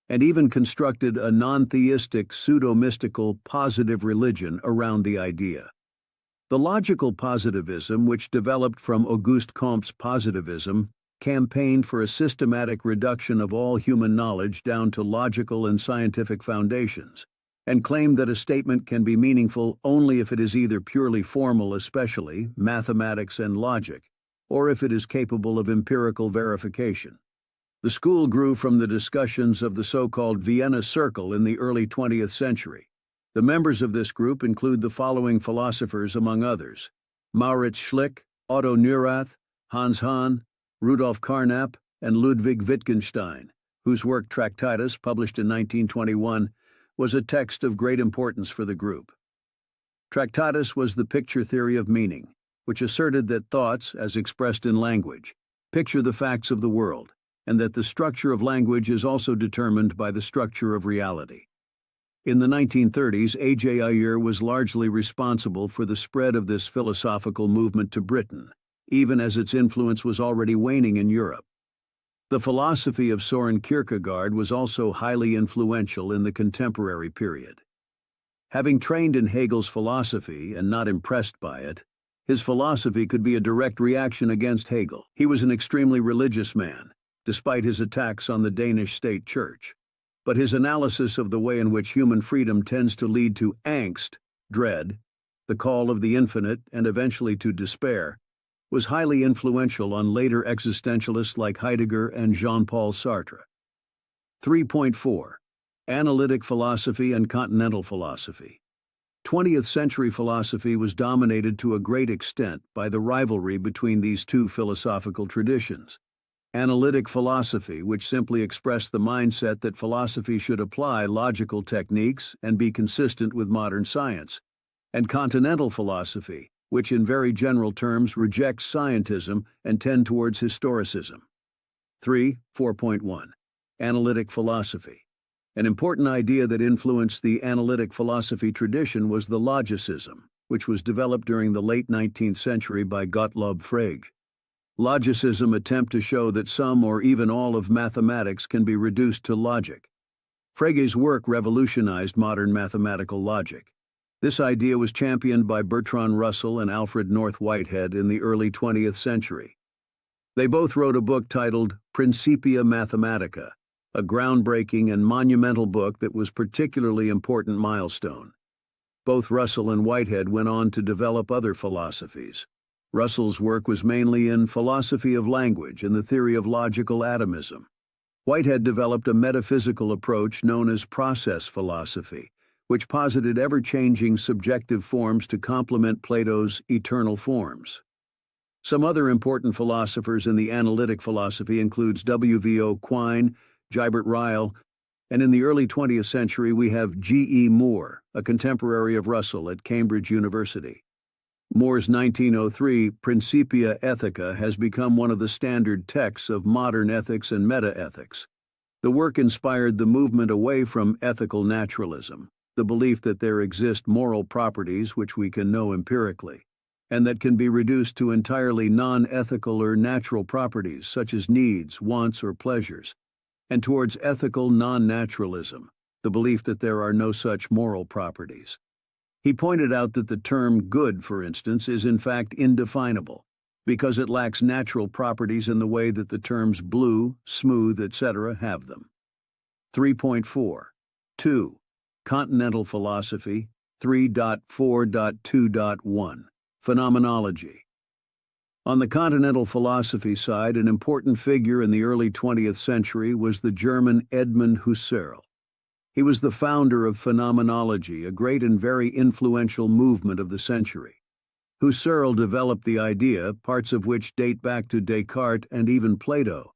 and even constructed a non-theistic, pseudo-mystical, positive religion around the idea. The logical positivism, which developed from Auguste Comte's positivism, campaigned for a systematic reduction of all human knowledge down to logical and scientific foundations, and claimed that a statement can be meaningful only if it is either purely formal, especially mathematics and logic, or if it is capable of empirical verification. The school grew from the discussions of the so-called Vienna Circle in the early 20th century. The members of this group include the following philosophers, among others: Maurits Schlick, Otto Neurath, Hans Hahn, Rudolf Carnap, and Ludwig Wittgenstein, whose work Tractatus, published in 1921, was a text of great importance for the group. Tractatus was the picture theory of meaning, which asserted that thoughts, as expressed in language, picture the facts of the world, and that the structure of language is also determined by the structure of reality. In the 1930s, A.J. Ayer was largely responsible for the spread of this philosophical movement to Britain, even as its influence was already waning in Europe. The philosophy of Søren Kierkegaard was also highly influential in the contemporary period. Having trained in Hegel's philosophy and not impressed by it, his philosophy could be a direct reaction against Hegel. He was an extremely religious man, despite his attacks on the Danish state church. But his analysis of the way in which human freedom tends to lead to angst, dread, the call of the infinite, and eventually to despair, was highly influential on later existentialists like Heidegger and Jean-Paul Sartre. 3.4. Analytic philosophy and continental philosophy. 20th century philosophy was dominated to a great extent by the rivalry between these two philosophical traditions. Analytic philosophy, which simply expressed the mindset that philosophy should apply logical techniques and be consistent with modern science, and continental philosophy, which in very general terms rejects scientism and tend towards historicism. 4.1. Analytic philosophy. An important idea that influenced the analytic philosophy tradition was the logicism, which was developed during the late 19th century by Gottlob Frege. Logicism attempts to show that some or even all of mathematics can be reduced to logic. Frege's work revolutionized modern mathematical logic. This idea was championed by Bertrand Russell and Alfred North Whitehead in the early 20th century. They both wrote a book titled Principia Mathematica, a groundbreaking and monumental book that was a particularly important milestone. Both Russell and Whitehead went on to develop other philosophies. Russell's work was mainly in philosophy of language and the theory of logical atomism. Whitehead developed a metaphysical approach known as process philosophy, which posited ever-changing subjective forms to complement Plato's eternal forms. Some other important philosophers in the analytic philosophy includes W.V.O. Quine, Gilbert Ryle, and in the early 20th century we have G.E. Moore, a contemporary of Russell at Cambridge University. Moore's 1903 Principia Ethica has become one of the standard texts of modern ethics and metaethics. The work inspired the movement away from ethical naturalism, the belief that there exist moral properties which we can know empirically, and that can be reduced to entirely non-ethical or natural properties such as needs, wants, or pleasures, and towards ethical non-naturalism, the belief that there are no such moral properties. He pointed out that the term good, for instance, is in fact indefinable, because it lacks natural properties in the way that the terms blue, smooth, etc. have them. 3.4. 2. Continental Philosophy 3.4.2.1. Phenomenology. On the continental philosophy side, an important figure in the early 20th century was the German Edmund Husserl. He was the founder of phenomenology, a great and very influential movement of the century. Husserl developed the idea, parts of which date back to Descartes and even Plato,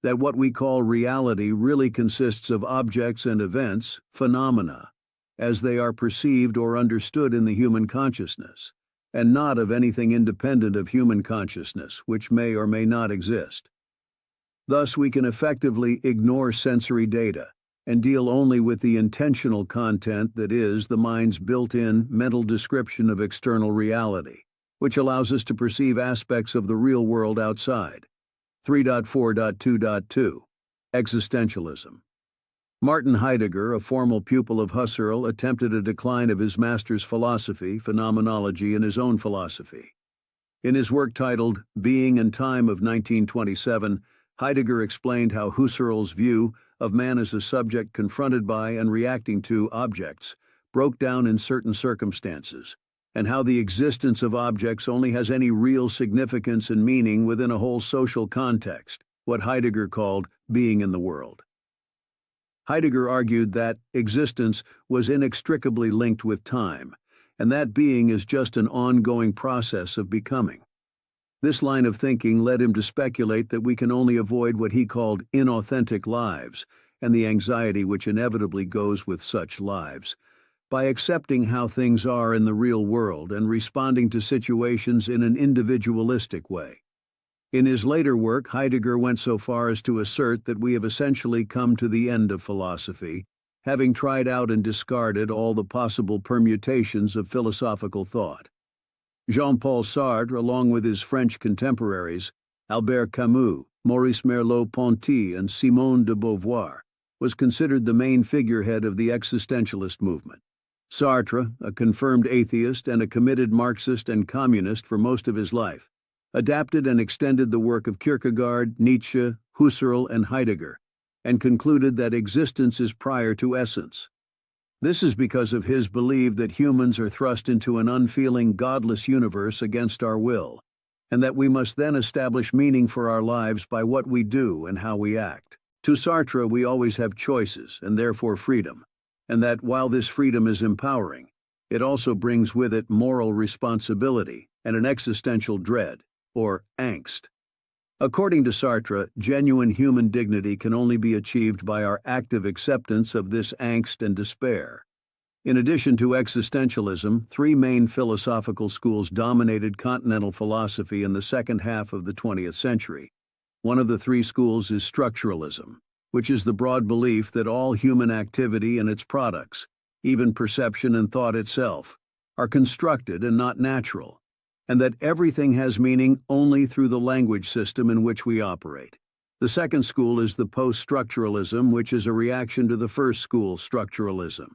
that what we call reality really consists of objects and events, phenomena, as they are perceived or understood in the human consciousness, and not of anything independent of human consciousness, which may or may not exist. Thus, we can effectively ignore sensory data and deal only with the intentional content that is the mind's built-in mental description of external reality, which allows us to perceive aspects of the real world outside. 3.4.2.2. Existentialism. Martin Heidegger, a formal pupil of Husserl, attempted a decline of his master's philosophy, phenomenology, and his own philosophy. In his work titled Being and Time of 1927, Heidegger explained how Husserl's view of man as a subject confronted by and reacting to objects broke down in certain circumstances, and how the existence of objects only has any real significance and meaning within a whole social context, what Heidegger called being in the world. Heidegger argued that existence was inextricably linked with time, and that being is just an ongoing process of becoming. This line of thinking led him to speculate that we can only avoid what he called inauthentic lives, and the anxiety which inevitably goes with such lives, by accepting how things are in the real world and responding to situations in an individualistic way. In his later work, Heidegger went so far as to assert that we have essentially come to the end of philosophy, having tried out and discarded all the possible permutations of philosophical thought. Jean-Paul Sartre, along with his French contemporaries, Albert Camus, Maurice Merleau-Ponty, and Simone de Beauvoir, was considered the main figurehead of the existentialist movement. Sartre, a confirmed atheist and a committed Marxist and communist for most of his life, adapted and extended the work of Kierkegaard, Nietzsche, Husserl, and Heidegger, and concluded that existence is prior to essence. This is because of his belief that humans are thrust into an unfeeling, godless universe against our will, and that we must then establish meaning for our lives by what we do and how we act. To Sartre, we always have choices, and therefore freedom, and that while this freedom is empowering, it also brings with it moral responsibility and an existential dread, or angst. According to Sartre, genuine human dignity can only be achieved by our active acceptance of this angst and despair. In addition to existentialism, three main philosophical schools dominated continental philosophy in the second half of the 20th century. One of the three schools is structuralism, which is the broad belief that all human activity and its products, even perception and thought itself, are constructed and not natural, and that everything has meaning only through the language system in which we operate. The second school is the post-structuralism, which is a reaction to the first school, structuralism.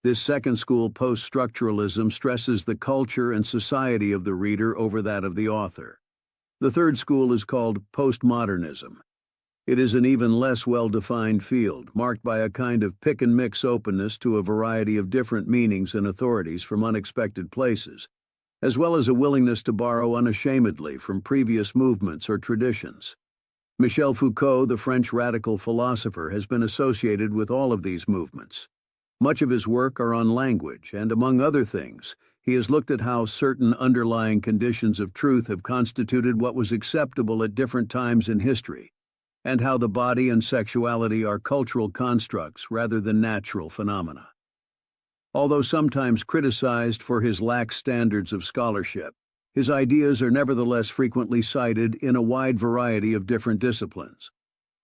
This second school post-structuralism stresses the culture and society of the reader over that of the author. The third school is called postmodernism. It is an even less well-defined field, marked by a kind of pick-and-mix openness to a variety of different meanings and authorities from unexpected places, as well as a willingness to borrow unashamedly from previous movements or traditions. Michel Foucault, the French radical philosopher, has been associated with all of these movements. Much of his work are on language, and among other things, he has looked at how certain underlying conditions of truth have constituted what was acceptable at different times in history, and how the body and sexuality are cultural constructs rather than natural phenomena. Although sometimes criticized for his lax standards of scholarship, his ideas are nevertheless frequently cited in a wide variety of different disciplines.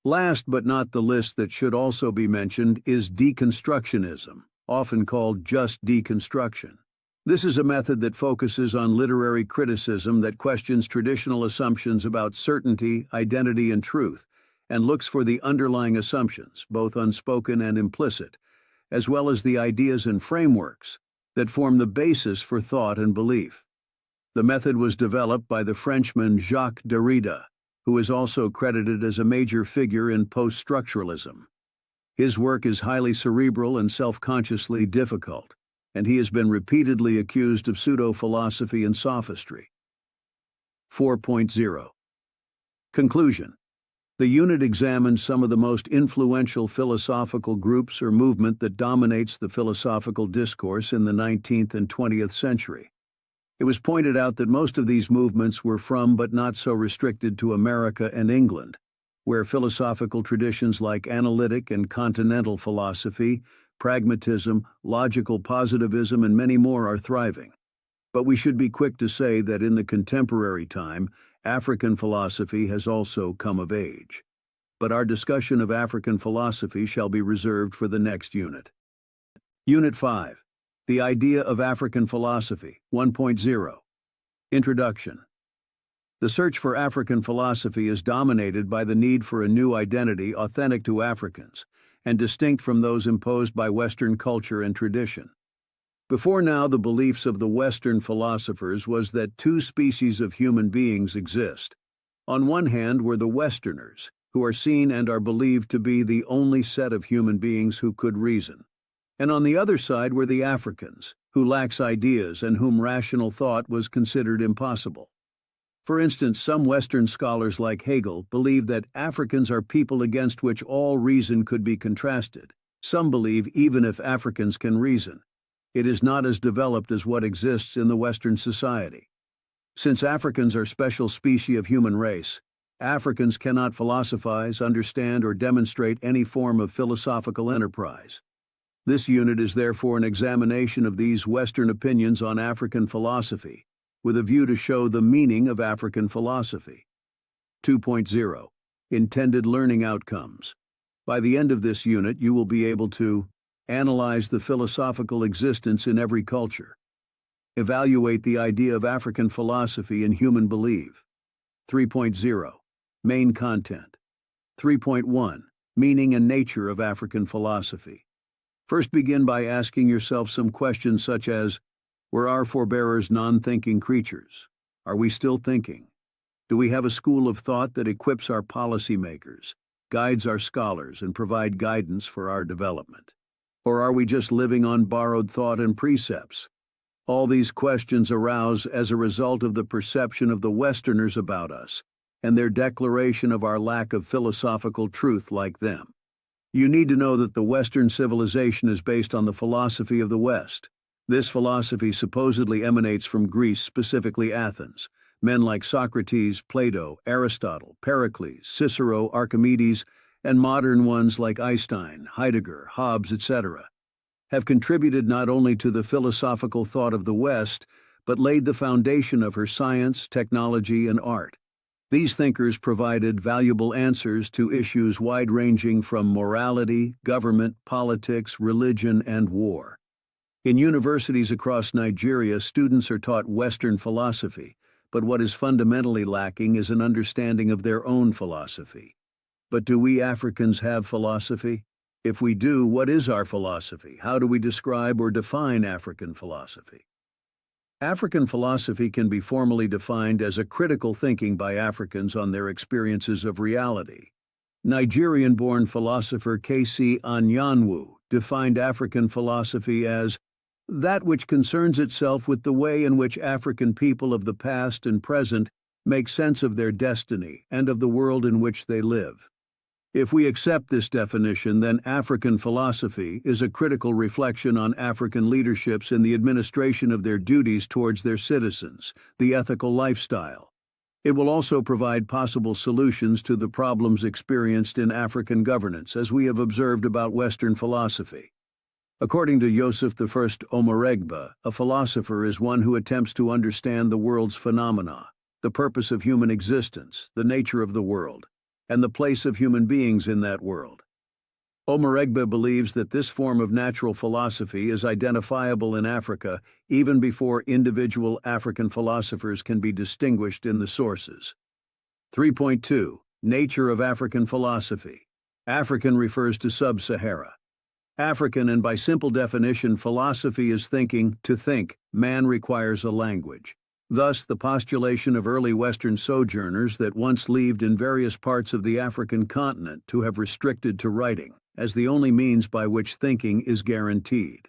Last but not the least that should also be mentioned is deconstructionism, often called just deconstruction. This is a method that focuses on literary criticism that questions traditional assumptions about certainty, identity, and truth, and looks for the underlying assumptions, both unspoken and implicit, as well as the ideas and frameworks that form the basis for thought and belief. The method was developed by the Frenchman Jacques Derrida, who is also credited as a major figure in post-structuralism. His work is highly cerebral and self-consciously difficult, and he has been repeatedly accused of pseudo-philosophy and sophistry. 4.0 Conclusion. The unit examines some of the most influential philosophical groups or movement that dominates the philosophical discourse in the 19th and 20th century. It was pointed out that most of these movements were from but not so restricted to America and England, where philosophical traditions like analytic and continental philosophy, pragmatism, logical positivism, and many more are thriving. But we should be quick to say that in the contemporary time, African philosophy has also come of age. But our discussion of African philosophy shall be reserved for the next unit. Unit 5. The Idea of African Philosophy, 1.0. Introduction. The search for African philosophy is dominated by the need for a new identity authentic to Africans, and distinct from those imposed by Western culture and tradition. Before now, the beliefs of the Western philosophers was that two species of human beings exist. On one hand were the Westerners, who are seen and are believed to be the only set of human beings who could reason. And on the other side were the Africans, who lack ideas and whom rational thought was considered impossible. For instance, some Western scholars like Hegel believe that Africans are people against which all reason could be contrasted. Some believe even if Africans can reason, it is not as developed as what exists in the Western society. Since Africans are special species of human race, Africans cannot philosophize, understand, or demonstrate any form of philosophical enterprise. This unit is therefore an examination of these Western opinions on African philosophy, with a view to show the meaning of African philosophy. 2.0. Intended learning outcomes. By the end of this unit, you will be able to analyze the philosophical existence in every culture, evaluate the idea of African philosophy and human belief. 3.0. Main content. 3.1. Meaning and nature of African philosophy. First, begin by asking yourself some questions such as, were our forebears non-thinking creatures? Are we still thinking? Do we have a school of thought that equips our policymakers, guides our scholars, and provide guidance for our development? Or are we just living on borrowed thought and precepts? All these questions arouse as a result of the perception of the Westerners about us, and their declaration of our lack of philosophical truth like them. You need to know that the Western civilization is based on the philosophy of the West. This philosophy supposedly emanates from Greece, specifically Athens. Men like Socrates, Plato, Aristotle, Pericles, Cicero, Archimedes, and modern ones like Einstein, Heidegger, Hobbes, etc., have contributed not only to the philosophical thought of the West, but laid the foundation of her science, technology, and art. These thinkers provided valuable answers to issues wide-ranging from morality, government, politics, religion, and war. In universities across Nigeria, students are taught Western philosophy, but what is fundamentally lacking is an understanding of their own philosophy. But do we Africans have philosophy? If we do, what is our philosophy? How do we describe or define African philosophy? African philosophy can be formally defined as a critical thinking by Africans on their experiences of reality. Nigerian-born philosopher K.C. Anyanwu defined African philosophy as that which concerns itself with the way in which African people of the past and present make sense of their destiny and of the world in which they live. If we accept this definition, then African philosophy is a critical reflection on African leaderships in the administration of their duties towards their citizens, the ethical lifestyle. It will also provide possible solutions to the problems experienced in African governance, as we have observed about Western philosophy. According to Joseph I Omoregba, a philosopher is one who attempts to understand the world's phenomena, the purpose of human existence, the nature of the world, and the place of human beings in that world. Omoregba believes that this form of natural philosophy is identifiable in Africa even before individual African philosophers can be distinguished in the sources. 3.2. Nature of African philosophy. African refers to sub-Sahara. African, and by simple definition, philosophy is thinking. To think, man requires a language. Thus, the postulation of early Western sojourners that once lived in various parts of the African continent to have restricted to writing as the only means by which thinking is guaranteed.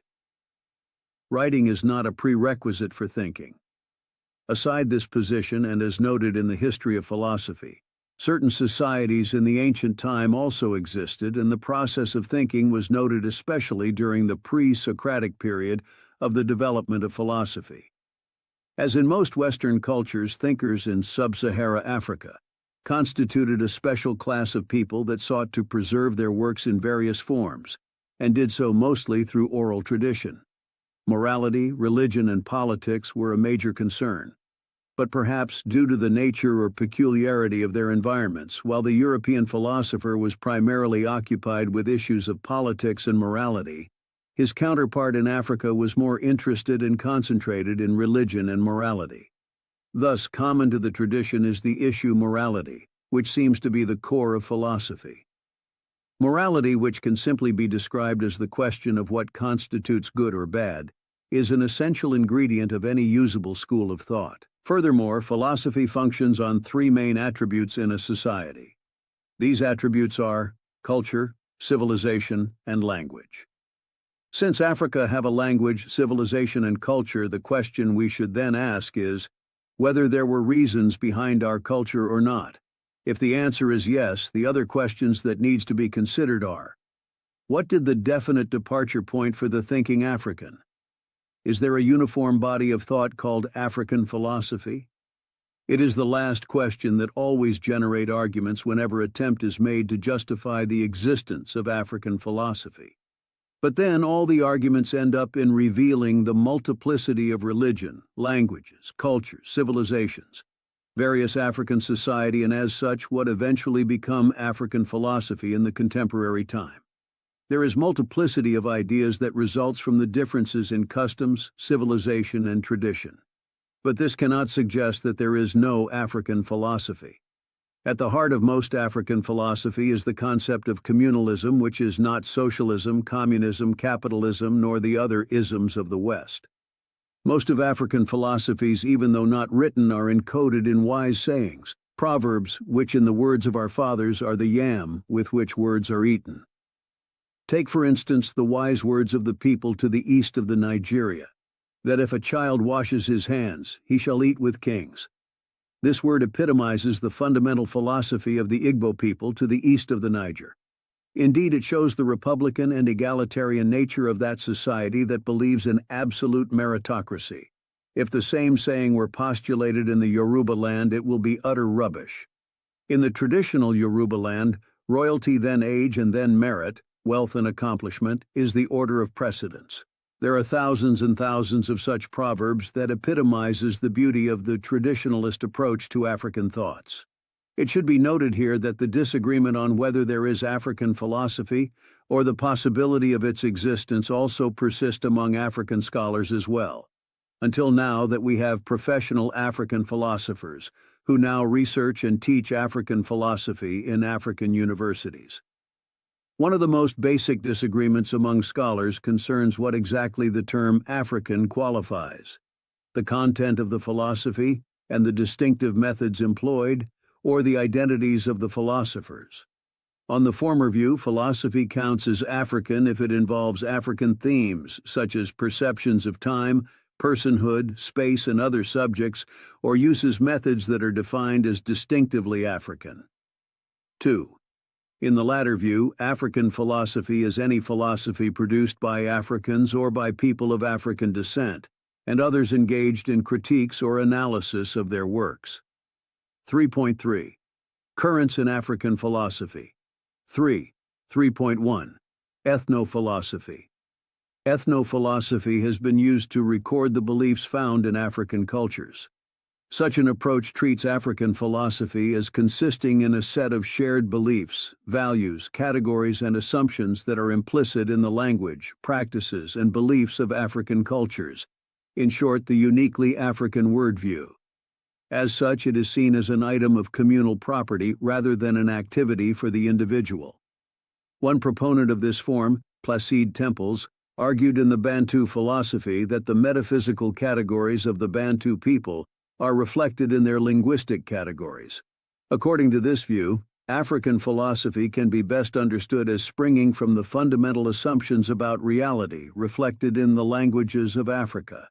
Writing is not a prerequisite for thinking. Aside this position, and as noted in the history of philosophy, certain societies in the ancient time also existed, and the process of thinking was noted especially during the pre-Socratic period of the development of philosophy. As in most Western cultures, thinkers in sub-Sahara Africa constituted a special class of people that sought to preserve their works in various forms, and did so mostly through oral tradition. Morality, religion, and politics were a major concern, but perhaps due to the nature or peculiarity of their environments, while the European philosopher was primarily occupied with issues of politics and morality, his counterpart in Africa was more interested and concentrated in religion and morality. Thus, common to the tradition is the issue morality, which seems to be the core of philosophy. Morality, which can simply be described as the question of what constitutes good or bad, is an essential ingredient of any usable school of thought. Furthermore, philosophy functions on three main attributes in a society. These attributes are culture, civilization, and language. Since Africa have a language, civilization, and culture, the question we should then ask is whether there were reasons behind our culture or not. If the answer is yes, the other questions that needs to be considered are: what did the definite departure point for the thinking African? Is there a uniform body of thought called African philosophy? It is the last question that always generates arguments whenever attempt is made to justify the existence of African philosophy. But then all the arguments end up in revealing the multiplicity of religion, languages, cultures, civilizations, various African society, and as such what eventually become African philosophy in the contemporary time. There is multiplicity of ideas that results from the differences in customs, civilization, and tradition. But this cannot suggest that there is no African philosophy. At the heart of most African philosophy is the concept of communalism, which is not socialism, communism, capitalism, nor the other isms of the West. Most of African philosophies, even though not written, are encoded in wise sayings, proverbs, which in the words of our fathers are the yam with which words are eaten. Take, for instance, the wise words of the people to the east of the Nigeria, that if a child washes his hands, he shall eat with kings. This word epitomizes the fundamental philosophy of the Igbo people to the east of the Niger. Indeed, it shows the republican and egalitarian nature of that society that believes in absolute meritocracy. If the same saying were postulated in the Yoruba land, it will be utter rubbish. In the traditional Yoruba land, royalty, then age, and then merit, wealth and accomplishment, is the order of precedence. There are thousands and thousands of such proverbs that epitomizes the beauty of the traditionalist approach to African thoughts. It should be noted here that the disagreement on whether there is African philosophy or the possibility of its existence also persist among African scholars as well, until now that we have professional African philosophers who now research and teach African philosophy in African universities. One of the most basic disagreements among scholars concerns what exactly the term African qualifies: the content of the philosophy and the distinctive methods employed, or the identities of the philosophers. On the former view, philosophy counts as African if it involves African themes, such as perceptions of time, personhood, space, and other subjects, or uses methods that are defined as distinctively African. 2. In the latter view, African philosophy is any philosophy produced by Africans or by people of African descent, and others engaged in critiques or analysis of their works. 3.3. Currents in African philosophy. 3.1. Ethnophilosophy. Ethnophilosophy has been used to record the beliefs found in African cultures. Such an approach treats African philosophy as consisting in a set of shared beliefs, values, categories, and assumptions that are implicit in the language, practices, and beliefs of African cultures. In short, the uniquely African worldview. As such, it is seen as an item of communal property rather than an activity for the individual. One proponent of this form, Placide Tempels, argued in the Bantu philosophy that the metaphysical categories of the Bantu people are reflected in their linguistic categories. According to this view, African philosophy can be best understood as springing from the fundamental assumptions about reality reflected in the languages of Africa.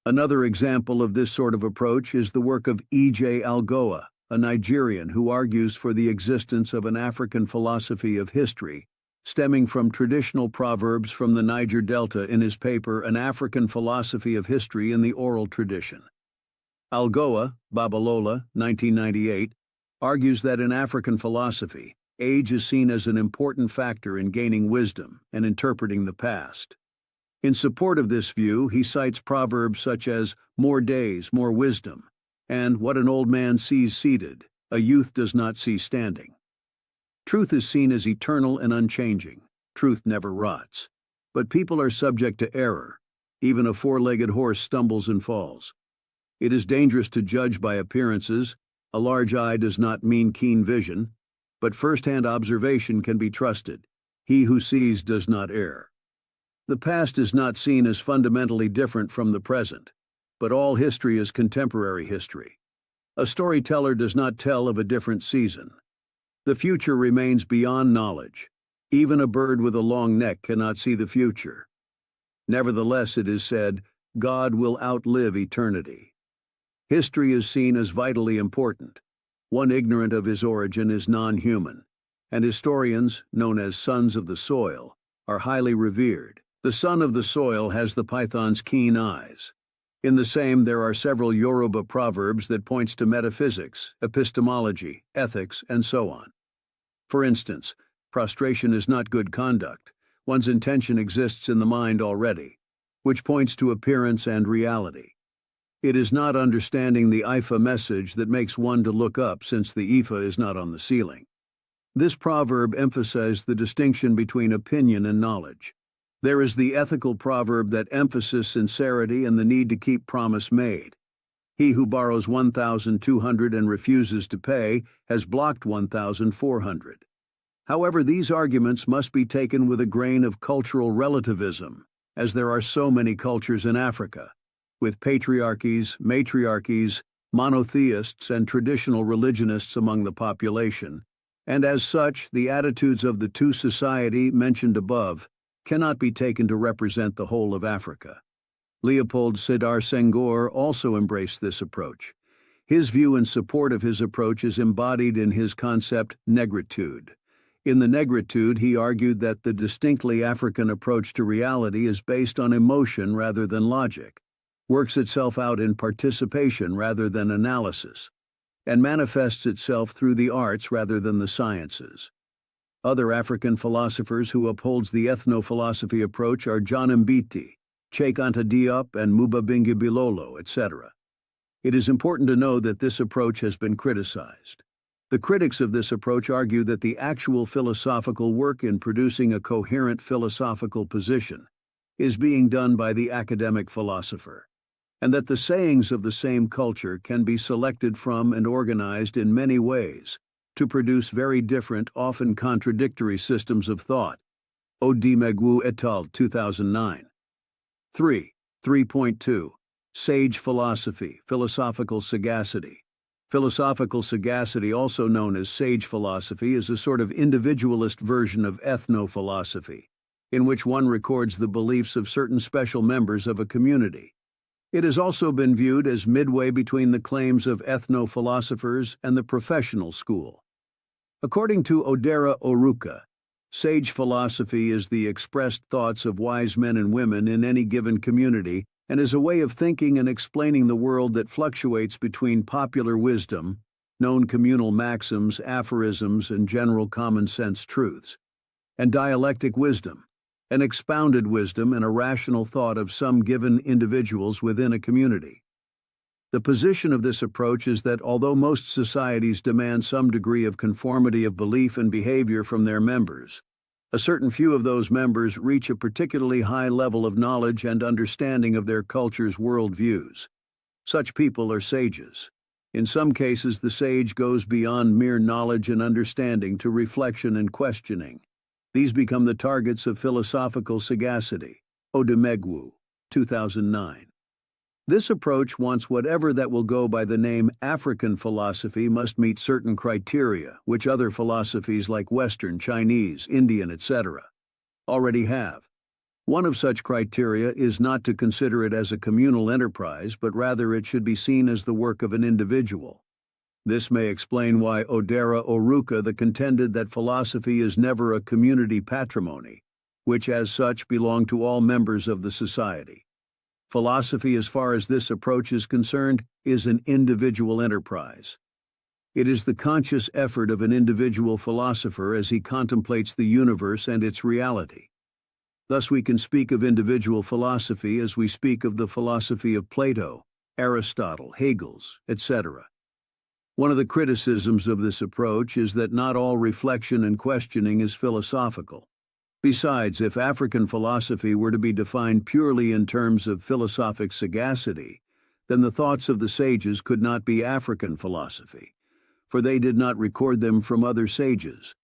Another example of this sort of approach is the work of E.J. Algoa, a Nigerian who argues for the existence of an African philosophy of history, stemming from traditional proverbs from the Niger Delta in his paper An African Philosophy of History in the Oral Tradition. Algoa, Babalola, 1998, argues that in African philosophy, age is seen as an important factor in gaining wisdom and interpreting the past. In support of this view, he cites proverbs such as "more days, more wisdom," and "what an old man sees seated, a youth does not see standing." Truth is seen as eternal and unchanging. Truth never rots. But people are subject to error. Even a four-legged horse stumbles and falls. It is dangerous to judge by appearances. A large eye does not mean keen vision, but first-hand observation can be trusted. He who sees does not err. The past is not seen as fundamentally different from the present, but all history is contemporary history. A storyteller does not tell of a different season. The future remains beyond knowledge. Even a bird with a long neck cannot see the future. Nevertheless, it is said, God will outlive eternity. History is seen as vitally important. One ignorant of his origin is non-human, and historians, known as sons of the soil, are highly revered. The son of the soil has the python's keen eyes. In the same, there are several Yoruba proverbs that points to metaphysics, epistemology, ethics, and so on. For instance, prostration is not good conduct. One's intention exists in the mind already, which points to appearance and reality. It is not understanding the Ifa message that makes one to look up, since the Ifa is not on the ceiling. This proverb emphasizes the distinction between opinion and knowledge. There is the ethical proverb that emphasizes sincerity and the need to keep promise made. He who borrows 1,200 and refuses to pay has blocked 1,400. However, these arguments must be taken with a grain of cultural relativism, as there are so many cultures in Africa, with patriarchies, matriarchies, monotheists, and traditional religionists among the population, and as such, the attitudes of the two society mentioned above cannot be taken to represent the whole of Africa. Leopold Sédar Senghor also embraced this approach. His view in support of his approach is embodied in his concept negritude. In the negritude, he argued that the distinctly African approach to reality is based on emotion rather than logic, works itself out in participation rather than analysis, and manifests itself through the arts rather than the sciences. Other African philosophers who upholds the ethnophilosophy approach are John Mbiti, Cheikh Anta Diop, and Mubabingi Bilolo, etc. It is important to know that this approach has been criticized. The critics of this approach argue that the actual philosophical work in producing a coherent philosophical position is being done by the academic philosopher, and that the sayings of the same culture can be selected from and organized in many ways, to produce very different, often contradictory systems of thought. Odimegwu et al., 2009. 3.2. Sage philosophy, philosophical sagacity. Philosophical sagacity, also known as sage philosophy, is a sort of individualist version of ethno-philosophy, in which one records the beliefs of certain special members of a community. It has also been viewed as midway between the claims of ethno-philosophers and the professional school. According to Odera Oruka, sage philosophy is the expressed thoughts of wise men and women in any given community and is a way of thinking and explaining the world that fluctuates between popular wisdom, known communal maxims, aphorisms, and general common-sense truths, and dialectic wisdom, an expounded wisdom and a rational thought of some given individuals within a community. The position of this approach is that although most societies demand some degree of conformity of belief and behavior from their members, a certain few of those members reach a particularly high level of knowledge and understanding of their culture's worldviews. Such people are sages. In some cases, the sage goes beyond mere knowledge and understanding to reflection and questioning. These become the targets of philosophical sagacity. Odimegwu, 2009. This approach wants whatever that will go by the name African philosophy must meet certain criteria, which other philosophies like Western, Chinese, Indian, etc. already have. One of such criteria is not to consider it as a communal enterprise, but rather it should be seen as the work of an individual. This may explain why Odera Oruka contended that philosophy is never a community patrimony, which as such belong to all members of the society. Philosophy, as far as this approach is concerned, is an individual enterprise. It is the conscious effort of an individual philosopher as he contemplates the universe and its reality. Thus we can speak of individual philosophy as we speak of the philosophy of Plato, Aristotle, Hegel's, etc. One of the criticisms of this approach is that not all reflection and questioning is philosophical. Besides, if African philosophy were to be defined purely in terms of philosophic sagacity, then the thoughts of the sages could not be African philosophy, for they did not record them from other sages.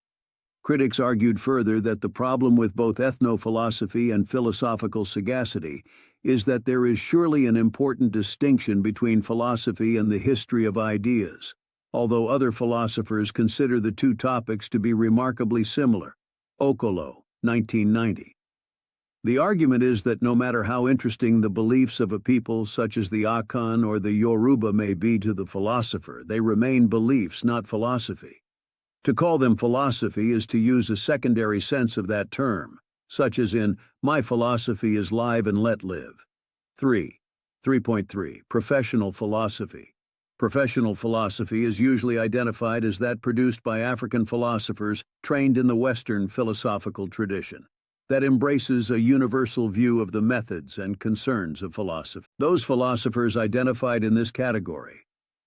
Critics argued further that the problem with both ethno-philosophy and philosophical sagacity is that there is surely an important distinction between philosophy and the history of ideas, although other philosophers consider the two topics to be remarkably similar. Okolo, 1990. The argument is that no matter how interesting the beliefs of a people such as the Akan or the Yoruba may be to the philosopher, they remain beliefs, not philosophy. To call them philosophy is to use a secondary sense of that term, such as in, my philosophy is live and let live. 3.3. Professional philosophy. Professional philosophy is usually identified as that produced by African philosophers trained in the Western philosophical tradition, that embraces a universal view of the methods and concerns of philosophy. Those philosophers identified in this category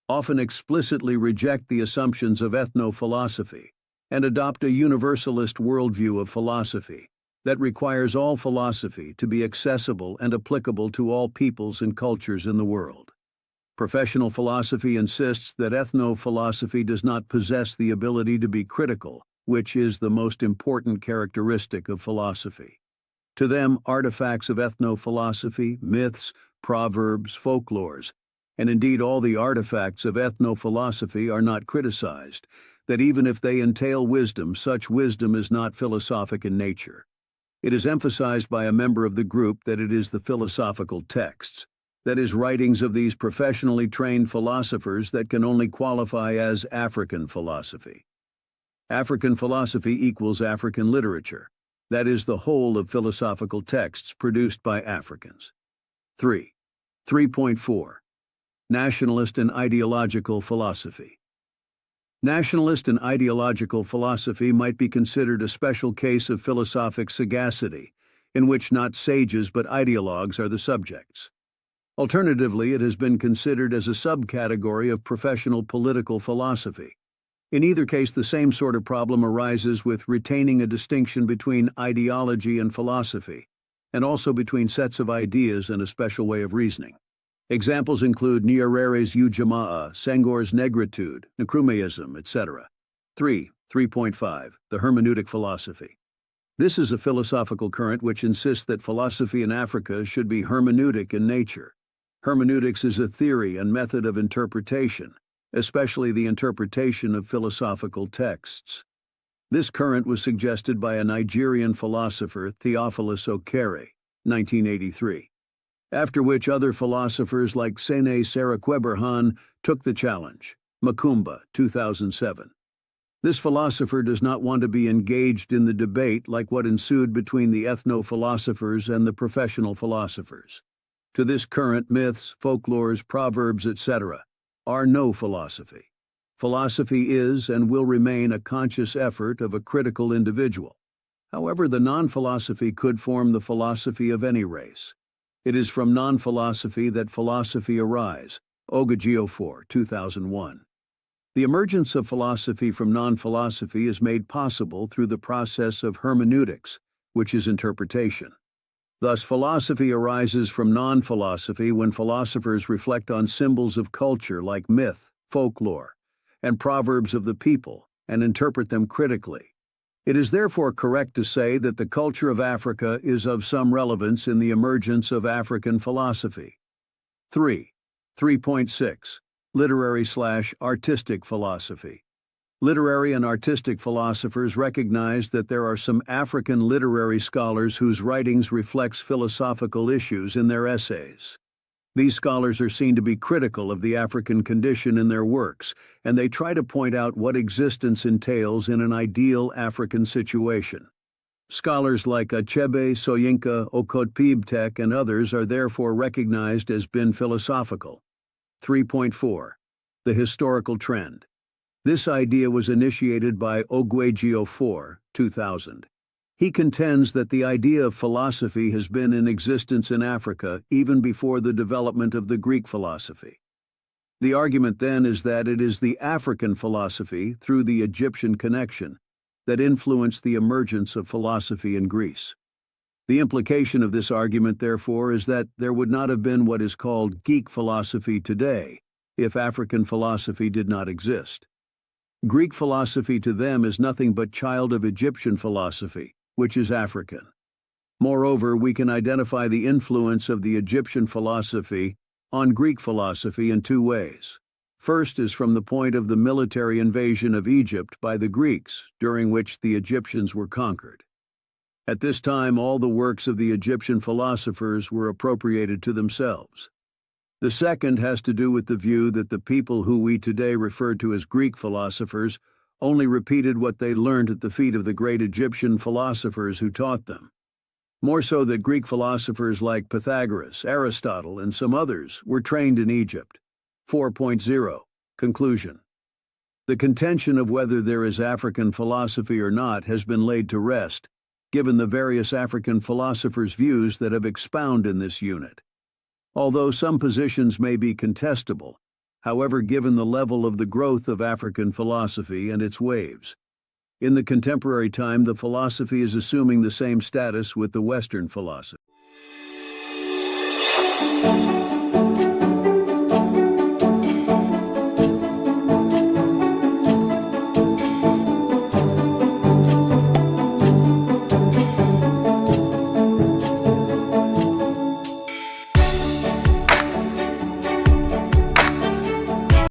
often explicitly reject the assumptions of ethno-philosophy and adopt a universalist worldview of philosophy that requires all philosophy to be accessible and applicable to all peoples and cultures in the world. Professional philosophy insists that ethno-philosophy does not possess the ability to be critical, which is the most important characteristic of philosophy. To them, artifacts of ethno-philosophy, myths, proverbs, folklores, and indeed all the artifacts of ethno-philosophy are not criticized, that even if they entail wisdom, such wisdom is not philosophic in nature. It is emphasized by a member of the group that it is the philosophical texts, that is, writings of these professionally trained philosophers, that can only qualify as African philosophy. African philosophy equals African literature, that is, the whole of philosophical texts produced by Africans. 3.4. Nationalist and ideological philosophy. Nationalist and ideological philosophy might be considered a special case of philosophic sagacity, in which not sages but ideologues are the subjects. Alternatively, it has been considered as a subcategory of professional political philosophy. In either case, the same sort of problem arises with retaining a distinction between ideology and philosophy, and also between sets of ideas and a special way of reasoning. Examples include Nyerere's Ujamaa, Senghor's negritude, Nkrumahism, etc. 3.5. The hermeneutic philosophy. This is a philosophical current which insists that philosophy in Africa should be hermeneutic in nature. Hermeneutics is a theory and method of interpretation, especially the interpretation of philosophical texts. This current was suggested by a Nigerian philosopher, Theophilus Okere, 1983, after which other philosophers like Sene Saraqueberhan took the challenge, Makumba, 2007. This philosopher does not want to be engaged in the debate like what ensued between the ethno-philosophers and the professional philosophers. To this current, myths, folklores, proverbs, etc. are no philosophy. Philosophy is and will remain a conscious effort of a critical individual. However, the non-philosophy could form the philosophy of any race. It is from non-philosophy that philosophy arise. Ogageofor, 2001. The emergence of philosophy from non-philosophy is made possible through the process of hermeneutics, which is interpretation. Thus, philosophy arises from non-philosophy when philosophers reflect on symbols of culture like myth, folklore, and proverbs of the people, and interpret them critically. It is therefore correct to say that the culture of Africa is of some relevance in the emergence of African philosophy. 3.6. Literary/artistic philosophy. Literary and artistic philosophers recognize that there are some African literary scholars whose writings reflects philosophical issues in their essays. These scholars are seen to be critical of the African condition in their works, and they try to point out what existence entails in an ideal African situation. Scholars like Achebe, Soyinka, Okotpebtek, and others are therefore recognized as being philosophical. 3.4. The historical trend. This idea was initiated by Ogageofor, 2000. He contends that the idea of philosophy has been in existence in Africa even before the development of the Greek philosophy. The argument then is that it is the African philosophy, through the Egyptian connection, that influenced the emergence of philosophy in Greece. The implication of this argument, therefore, is that there would not have been what is called geek philosophy today if African philosophy did not exist. Greek philosophy to them is nothing but child of Egyptian philosophy, which is African. Moreover, we can identify the influence of the Egyptian philosophy on Greek philosophy in two ways. First is from the point of the military invasion of Egypt by the Greeks, during which the Egyptians were conquered. At this time, all the works of the Egyptian philosophers were appropriated to themselves. The second has to do with the view that the people who we today refer to as Greek philosophers only repeated what they learned at the feet of the great Egyptian philosophers who taught them. More so that Greek philosophers like Pythagoras, Aristotle, and some others were trained in Egypt. 4.0. Conclusion. The contention of whether there is African philosophy or not has been laid to rest, given the various African philosophers' views that have expounded in this unit. Although some positions may be contestable, however, given the level of the growth of African philosophy and its waves. In the contemporary time, the philosophy is assuming the same status with the Western philosophy.